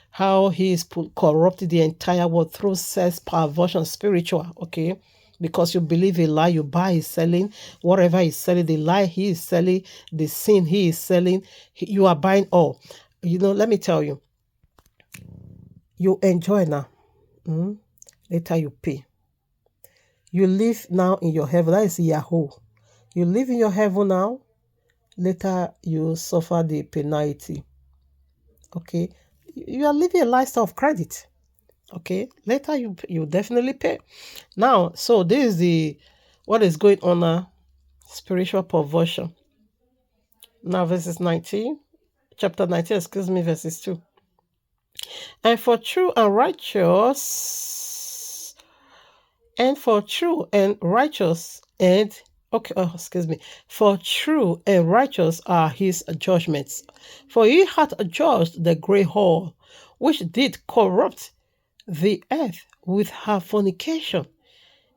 Speaker 1: how he's corrupted the entire world through sex, perversion, spiritual. Okay, because you believe a lie, you buy, he's selling. Whatever he's selling, the lie he is selling, the sin he is selling, you are buying all. Let me tell you, you enjoy now. Later you pay. You live now in your heaven. That is Yahoo. You live in your heaven now. Later you suffer the penalty. Okay, you are living a lifestyle of credit. Okay, later you definitely pay. Now, so this is what is going on now. Spiritual perversion. Now, verses 19, chapter 19, verses 2. And for true and righteous, for true and righteous are his judgments. For he hath judged the great whore, which did corrupt the earth with her fornication,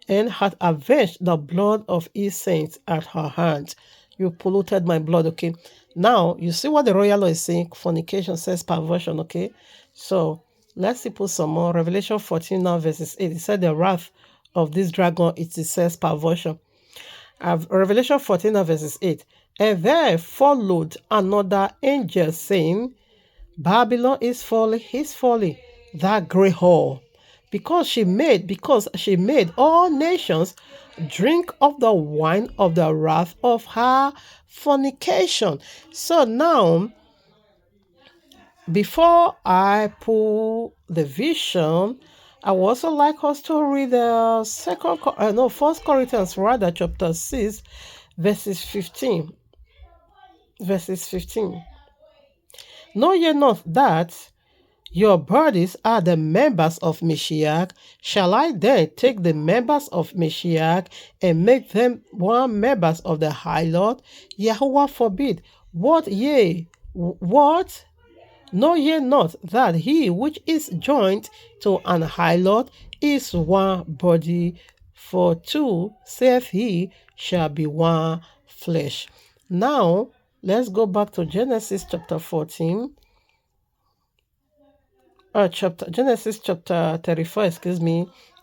Speaker 1: and hath avenged the blood of his saints at her hand. You polluted my blood. Okay, now you see what the royal law is saying. Fornication says perversion. Okay, so let's see, put some more. Revelation 14 now verses 8. It said the wrath of this dragon, it says perversion. Revelation 14 now verses 8. And there followed another angel saying, Babylon is folly, that great whore, because she made all nations drink of the wine of the wrath of her fornication. So now, before I pull the vision, I would also like us to read the 1 Corinthians chapter 6, verses 15. Verses 15. Know ye not that your bodies are the members of Mashiach? Shall I then take the members of Mashiach and make them one members of the High Lord? Yahuwah forbid. What? Know ye not that he which is joined to an High Lord is one body? For two, saith he, shall be one flesh. Now, let's go back to Genesis chapter 14. Genesis chapter 34,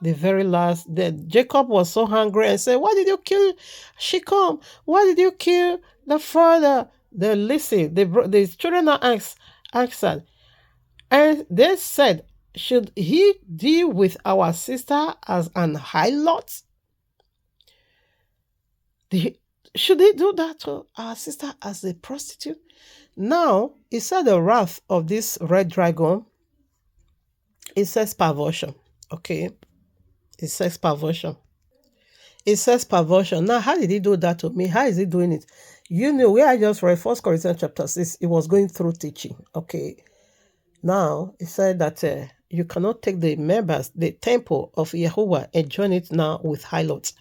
Speaker 1: the very last. Jacob was so hungry and said, why did you kill Shechem? Why did you kill the father? The children are asked, and they said, should he deal with our sister as an harlot? Should he do that to our sister as a prostitute? Now, he said the wrath of this red dragon, it says perversion. Okay. It says perversion. Now, how did he do that to me? How is he doing it? Where I just read 1 Corinthians chapter 6, it was going through teaching. Okay. Now, it said that, you cannot take the members, the temple of Yahuwah, and join it now with harlots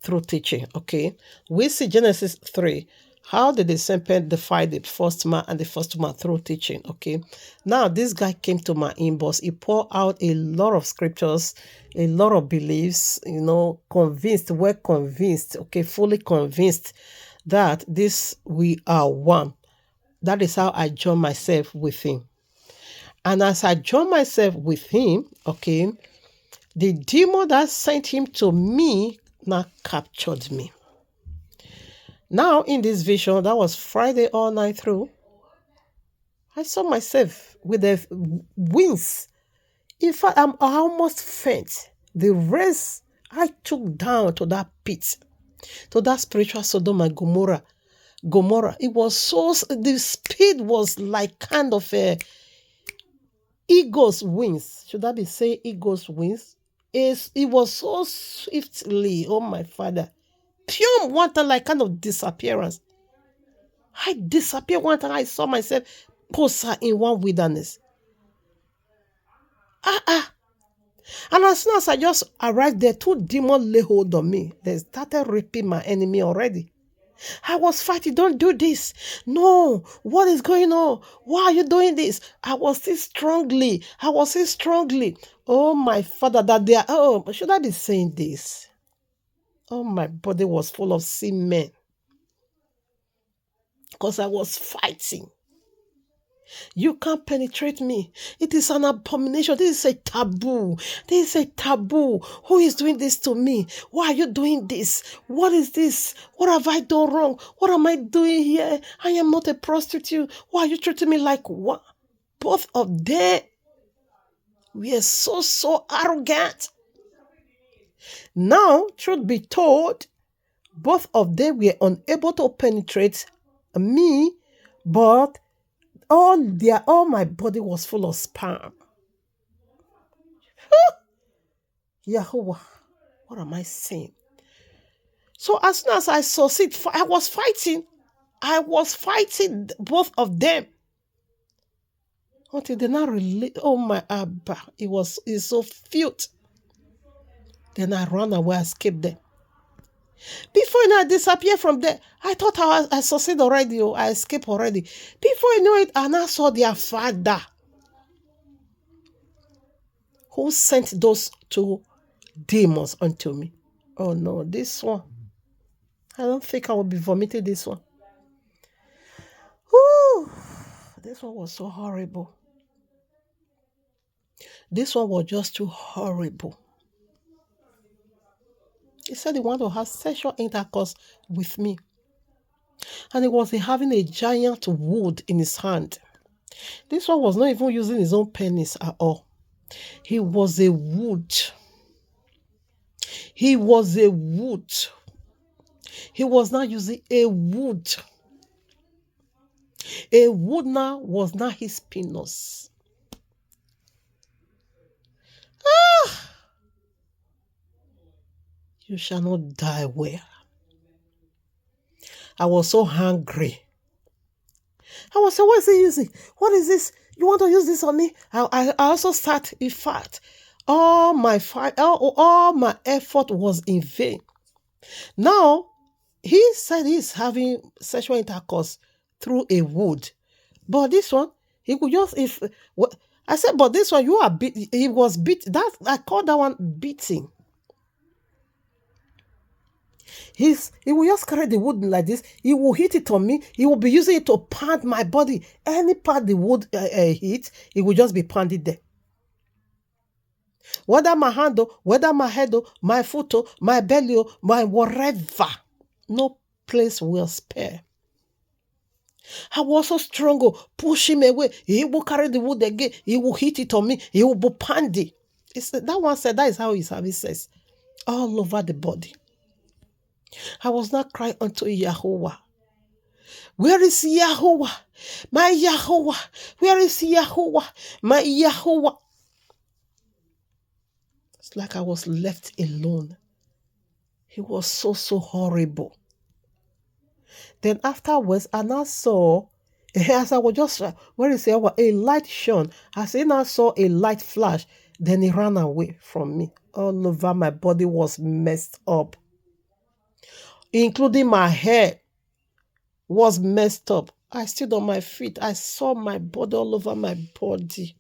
Speaker 1: through teaching. Okay, we see Genesis 3. How did the serpent defy the first man and the first man through teaching? Okay, now this guy came to my inbox. He poured out a lot of scriptures, a lot of beliefs, convinced, well convinced, okay, fully convinced that this we are one. That is how I joined myself with him. And as I joined myself with him, okay, the demon that sent him to me now captured me. Now in this vision, that was Friday all night through, I saw myself with the wings. In fact, I almost faint. The race I took down to that pit, to that spiritual Sodom and Gomorrah. It was so, the speed was like kind of a eagle's wings. Should I be saying eagle's wings? It was so swiftly, oh my Father. Pure water, like kind of disappearance. I disappeared one time. I saw myself posted in one wilderness. And as soon as I just arrived there, two demons lay hold on me. They started raping my enemy already. I was fighting, don't do this. No, what is going on? Why are you doing this? I was still strongly. Oh, my Father, that they are, should I be saying this? Oh, my body was full of semen. Because I was fighting. You can't penetrate me. It is an abomination. This is a taboo. Who is doing this to me? Why are you doing this? What is this? What have I done wrong? What am I doing here? I am not a prostitute. Why are you treating me like what? Both of them were so arrogant. Now, truth be told, both of them were unable to penetrate me, but all my body was full of sperm. Yahuwah, what am I saying? So as soon as I succeed, I was fighting both of them. Until they now relate, oh my Abba, it's so filth. Then I ran away, I escaped them. Before I disappear from there, I thought I succeeded already, I escaped already. Before I know it, I now saw their father who sent those two demons unto me. Oh no, this one. I don't think I will be vomiting this one. Whew, this one was so horrible. This one was just too horrible. He said he wanted to have sexual intercourse with me. And he was having a giant wood in his hand. This one was not even using his own penis at all. He was a wood. He was not using a wood. A wood now was not his penis. You shall not die well. I was so hungry. I was saying, what is he using? What is this? You want to use this on me? I also sat, in fact, all my effort was in vain. Now, he said he's having sexual intercourse through a wood. But this one, he could just, I said, but this one, you are beat. He was beat. I call that one beating. He will just carry the wood like this. He will hit it on me. He will be using it to pound my body. Any part the wood hit, it will just be pounded there. Whether my hand, whether my head, my foot, my belly, my whatever, no place will spare. I was so strong, push him away. He will carry the wood again. He will hit it on me. He will be pounded. That one said that is how his service says, all over the body. I was not crying unto Yahuwah. Where is Yahuwah? My Yahuwah. Where is Yahuwah? My Yahuwah. It's like I was left alone. He was so horrible. Then afterwards, I now saw As I was just, where is it? A light shone. As he now saw a light flash, then he ran away from me. All over my body was messed up, including my hair was messed up. I stood on my feet. I saw my body all over my body,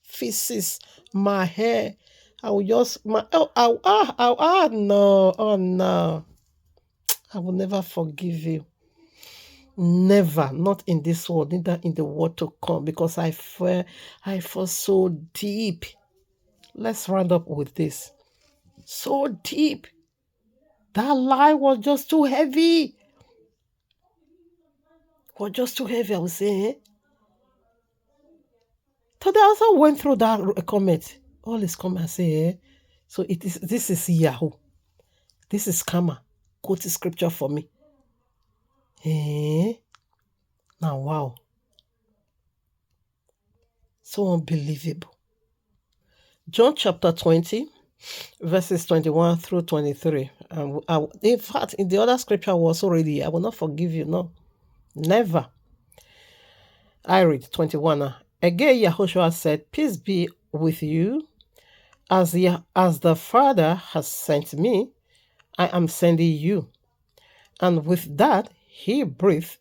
Speaker 1: feces, my hair. I will just no, oh no. I will never forgive you. Never, not in this world, neither in the world to come, because I fell so deep. Let's round up with this. So deep. That lie was just too heavy. Was just too heavy, I would say. So they also went through that comment. All his comments say, so this is Yahoo. This is scammer. Quote the scripture for me. Eh? Now wow. So unbelievable. John chapter 20, verses 21 through 23. In fact, in the other scripture was already, I will not forgive you. No, never. I read 21. Again, Yahushua said, peace be with you. As the Father has sent me, I am sending you. And with that, he breathed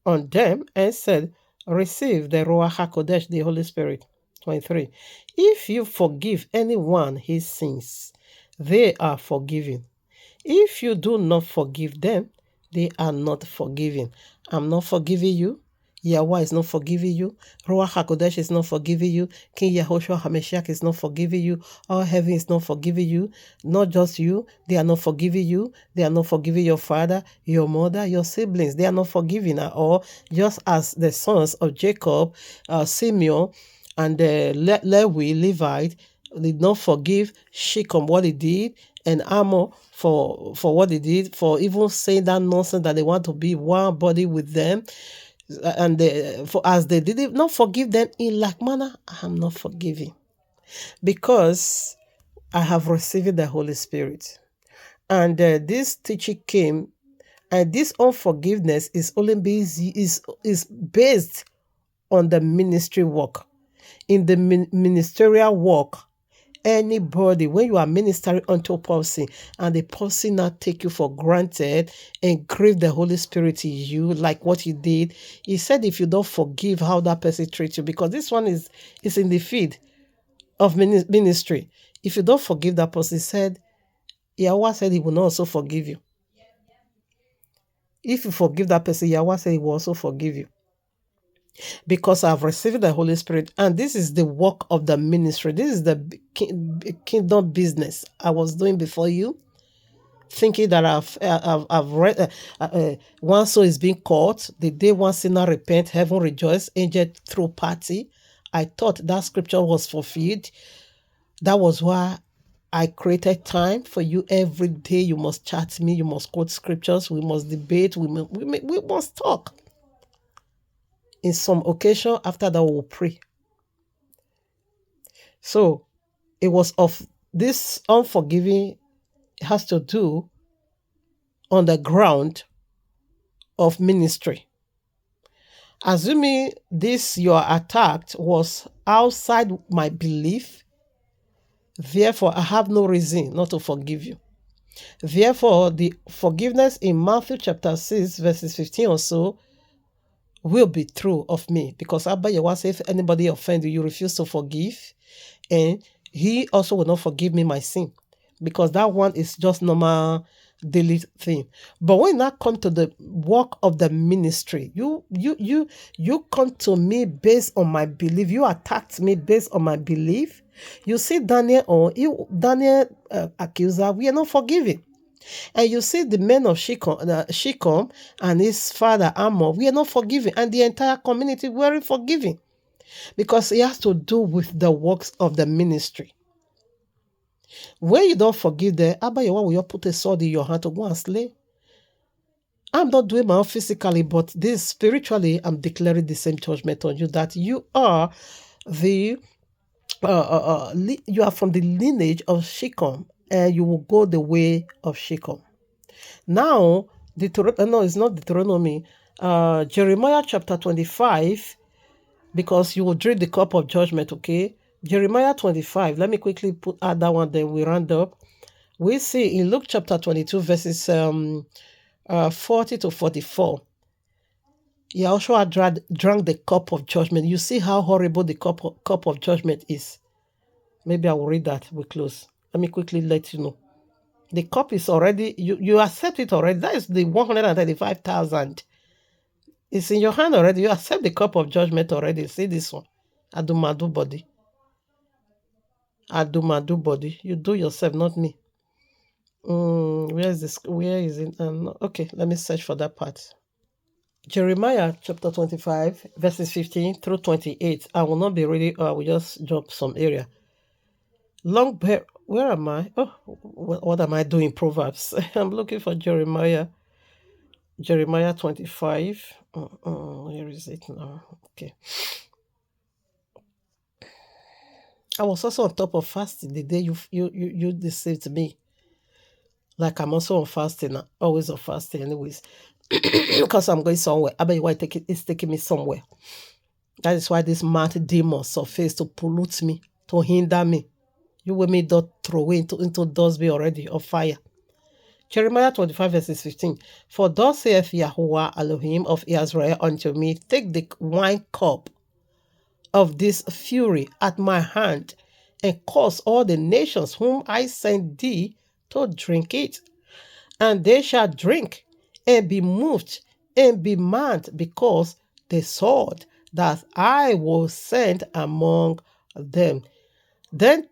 Speaker 1: on them and said, receive the Ruach HaKodesh, the Holy Spirit. 23. If you forgive anyone his sins, they are forgiven. If you do not forgive them, they are not forgiven. I'm not forgiving you. Yahweh is not forgiving you. Ruach HaKodesh is not forgiving you. King Yahushua HaMashiach is not forgiving you. All heaven is not forgiving you. Not just you. They are not forgiving you. They are not forgiving your father, your mother, your siblings. They are not forgiving at all. Just as the sons of Jacob, Simeon, and Levi, Levite, did not forgive Shechem what he did, and Amor for what he did, for even saying that nonsense that they want to be one body with them. And as they did not forgive them in like manner, I am not forgiving, because I have received the Holy Spirit. And this teaching came, and this unforgiveness is only is based on the ministry work. In the ministerial work, anybody, when you are ministering unto a person and the person not take you for granted and grieve the Holy Spirit in you, like what you did, he said, if you don't forgive how that person treats you, because this one is in the field of ministry. If you don't forgive that person, he said, Yahweh said he will not also forgive you. If you forgive that person, Yahweh said he will also forgive you. Because I've received the Holy Spirit, and this is the work of the ministry. This is the kingdom business I was doing before you, thinking that I've read one soul is being caught. The day one sinner repent, heaven rejoice, angel through party. I thought that scripture was fulfilled. That was why I created time for you every day. You must chat me. You must quote scriptures. We must debate. We must talk. In some occasion, after that, we'll pray. So it was of this unforgiving, has to do on the ground of ministry. Assuming this your attack was outside my belief, therefore I have no reason not to forgive you. Therefore, the forgiveness in Matthew chapter 6, verses 15 or so, will be true of me, because Abba Yahweh says, if anybody offend you, you refuse to forgive, and he also will not forgive me my sin, because that one is just normal daily thing. But when I come to the work of the ministry, you come to me based on my belief. You attacked me based on my belief. You see Daniel accuser, we are not forgiving. And you see the men of Shechem and his father Amor, we are not forgiving. And the entire community were forgiving. Because it has to do with the works of the ministry. When you don't forgive them, Abba Yahweh will put a sword in your hand to go and slay. I'm not doing my own physically, but this spiritually, I'm declaring the same judgment on you, that you are you are from the lineage of Shechem, and you will go the way of Shechem. Now, no, it's not Deuteronomy. Jeremiah chapter 25, because you will drink the cup of judgment, okay? Jeremiah 25, let me quickly add that one, then we round up. We see in Luke chapter 22, verses 40 to 44, Yahushua drank the cup of judgment. You see how horrible the cup of judgment is. Maybe I will read that. We close. Let me quickly let you know. The cup is already, you accept it already. That is the 135,000. It's in your hand already. You accept the cup of judgment already. See this one. Adumadu body. Adumadu body. You do yourself, not me. Where is this? Where is it? Okay, let me search for that part. Jeremiah chapter 25, verses 15 through 28. I will not be reading, I will just drop some area. Where am I? Oh, what am I doing? Proverbs. I'm looking for Jeremiah. Jeremiah 25. Where is it now? Okay. I was also on top of fasting the day you deceived me. Like I'm also on fasting, always on fasting, anyways, because I'm going somewhere. I bet why it's taking me somewhere. That is why this mad demon surfaced to pollute me, to hinder me. You will me not throw away into dustbin already of fire. Jeremiah 25, verses 15. For thus saith Yahuwah Elohim of Israel unto me, take the wine cup of this fury at my hand, and cause all the nations whom I send thee to drink it. And they shall drink, and be moved, and be mad, because the sword that I will send among them. Then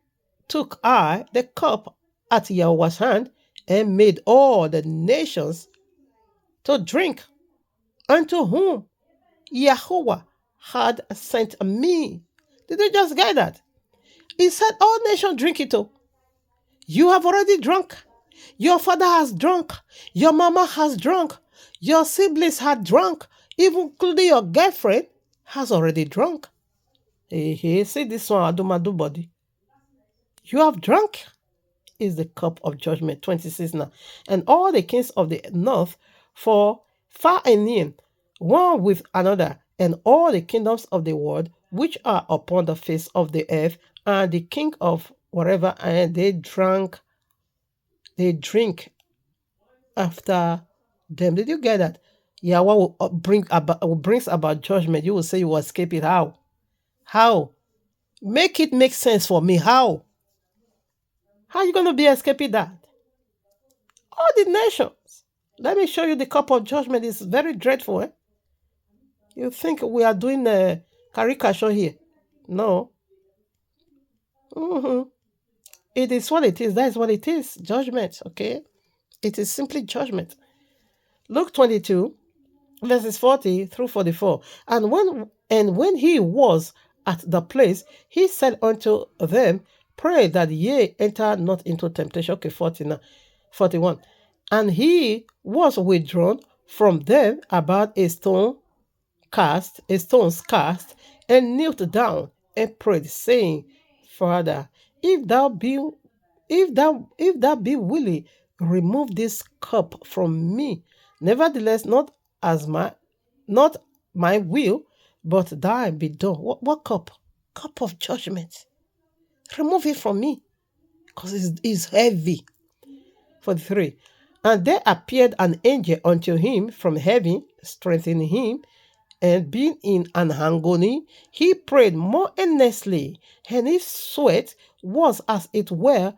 Speaker 1: took I the cup at Yahweh's hand, and made all the nations to drink, unto whom Yahuwah had sent me. Did you just get that? He said, all nations drink it. Oh. You have already drunk. Your father has drunk. Your mama has drunk. Your siblings had drunk. Even including your girlfriend has already drunk. Hey, see this one, Adumadu body. You have drunk is the cup of judgment. 26 now. And all the kings of the north, for far and near, one with another, and all the kingdoms of the world, which are upon the face of the earth, and the king of whatever, and they drink after them. Did you get that? Yahweh will brings about judgment. You will say you will escape it. How? How? Make it make sense for me. How? How are you going to be escaping that? All the nations. Let me show you the cup of judgment. It's very dreadful. Eh? You think we are doing a caricature here? No. It is what it is. That is what it is. Judgment. Okay? It is simply judgment. Luke 22, verses 40 through 44. And when he was at the place, he said unto them, pray that ye enter not into temptation. Okay, 41. And he was withdrawn from them about a stone's cast, and knelt down and prayed, saying, Father, if thou be willing, remove this cup from me. Nevertheless, not my will, but thine be done. What cup? Cup of judgment. Remove it from me, because it's heavy. 43. And there appeared an angel unto him from heaven, strengthening him, and being in an agony, he prayed more earnestly, and his sweat was as it were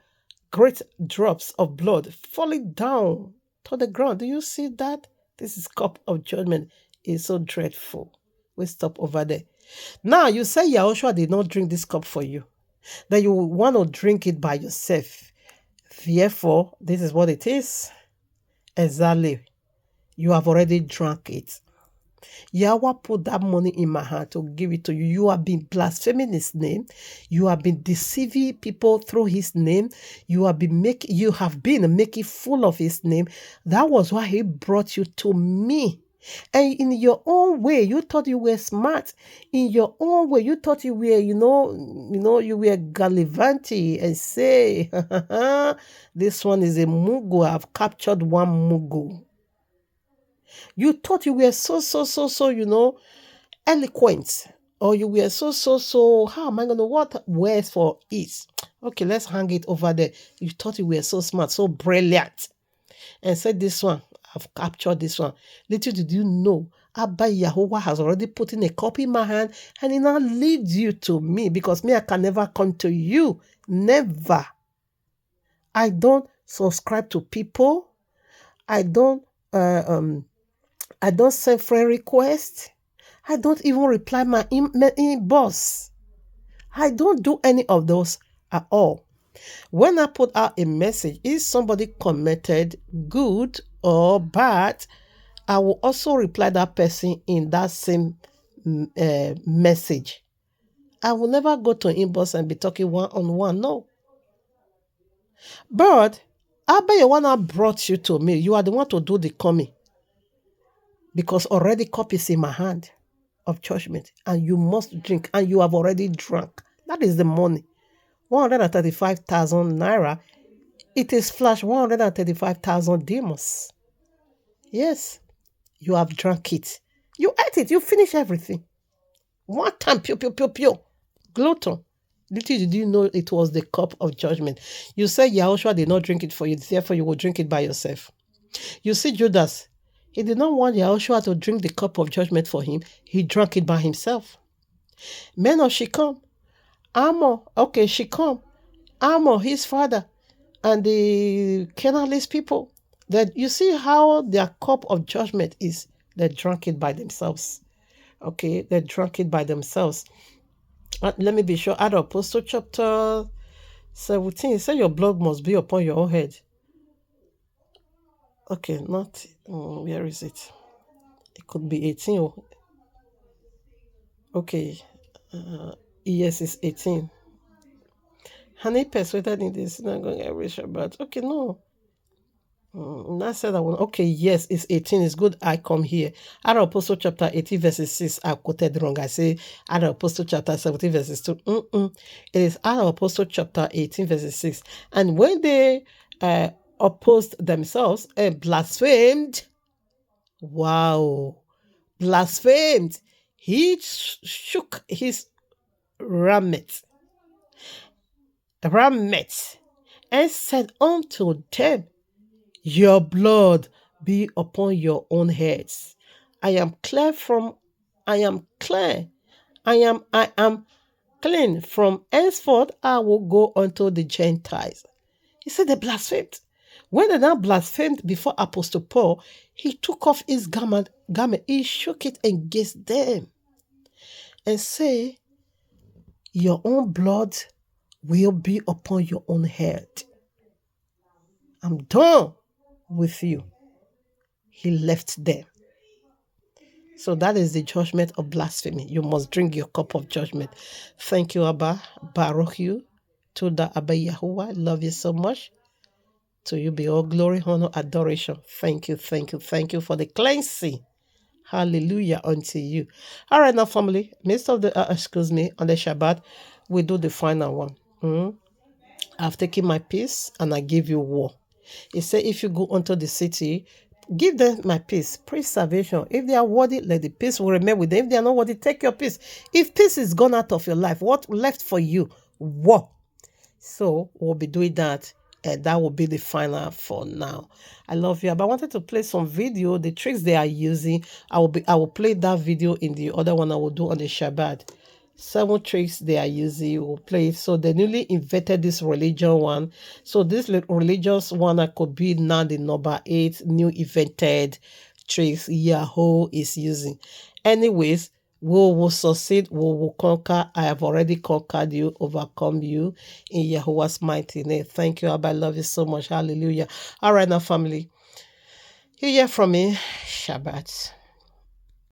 Speaker 1: great drops of blood falling down to the ground. Do you see that? This is cup of judgment. It's so dreadful. We stop over there. Now, you say Yahushua did not drink this cup for you, that you want to drink it by yourself. Therefore, this is what it is. Exactly. You have already drunk it. Yahweh put that money in my hand to give it to you. You have been blaspheming his name. You have been deceiving people through his name. You have been making fool of his name. That was why he brought you to me. And in your own way, you thought you were smart. In your own way, you thought you were, you were gallivanti and say, this one is a mugu. I've captured one mugu. You thought you were so, eloquent. Or you were so, how am I going to, what words for is? Okay, let's hang it over there. You thought you were so smart, so brilliant. And said, this one, I've captured this one. Little did you know, Abba Yahuwah has already put in a copy in my hand, and he now leads you to me, because me, I can never come to you. Never. I don't subscribe to people. I don't send friend requests. I don't even reply my inbox. I don't do any of those at all. When I put out a message, if somebody commented good or bad, I will also reply that person in that same message. I will never go to inbox and be talking one-on-one. No. But Abba Yahuwah brought you to me. You are the one to do the coming. Because already cup is in my hand of judgment, and you must drink, and you have already drunk. That is the money. 135,000 naira. It is flash 135,000 demons. Yes, you have drunk it. You ate it. You finish everything. One time, pew. Glutton. Little did you know it was the cup of judgment. You said Yahushua did not drink it for you, therefore you will drink it by yourself. You see Judas, he did not want Yahushua to drink the cup of judgment for him. He drank it by himself. Men of Shechem, Ammon, okay, Shechem, Ammon, his father, and the Canaanite people, that you see how their cup of judgment is. They drank it by themselves. Okay, they drank it by themselves. Let me be sure. Add Apostle chapter 17. It said your blood must be upon your own head. Okay, not where is it? It could be 18. Okay, yes, it's 18. And he persuaded in the synagogue every Shabbat. Okay, no. I said I will. Okay, yes, it's 18. It's good I come here. Out of Apostle chapter 18, verses 6. I quoted wrong. I say out of Apostle chapter 17, verses 2. It is out of Apostle chapter 18, verses 6. And when they opposed themselves and blasphemed, wow, blasphemed, he shook his raiment, and said unto them, your blood be upon your own heads. I am clean. I am clean. From henceforth I will go unto the Gentiles. He said they blasphemed. When they now blasphemed before Apostle Paul, he took off his garment, he shook it and gazed them and say, your own blood will be upon your own head. I'm done with you. He left them. So that is the judgment of blasphemy. You must drink your cup of judgment. Thank you, Abba. Baruch you. Toda Abba Yahuwah. I love you so much. To you be all glory, honor, adoration. Thank you for the cleansing. Hallelujah unto you. All right, now, family. Midst of the, on the Shabbat, we do the final one. I've taken my peace and I give you war. He said, if you go unto the city, give them my peace, preservation. If they are worthy, let the peace will remain with them. If they are not worthy, take your peace. If peace is gone out of your life, what left for you? War. So we'll be doing that. And that will be the final for now. I love you. But I wanted to play some video, the tricks they are using. I will play that video in the other one I will do on the Shabbat. 7 tricks they are using, you will play. So they newly invented this religion one. So this religious one could be now the number 8 new invented tricks Yahoo is using. Anyways, we will succeed, we will conquer. I have already conquered you, overcome you in Yahuwah's mighty name. Thank you, Abba. I love you so much. Hallelujah. All right, now, family. You hear from me. Shabbat.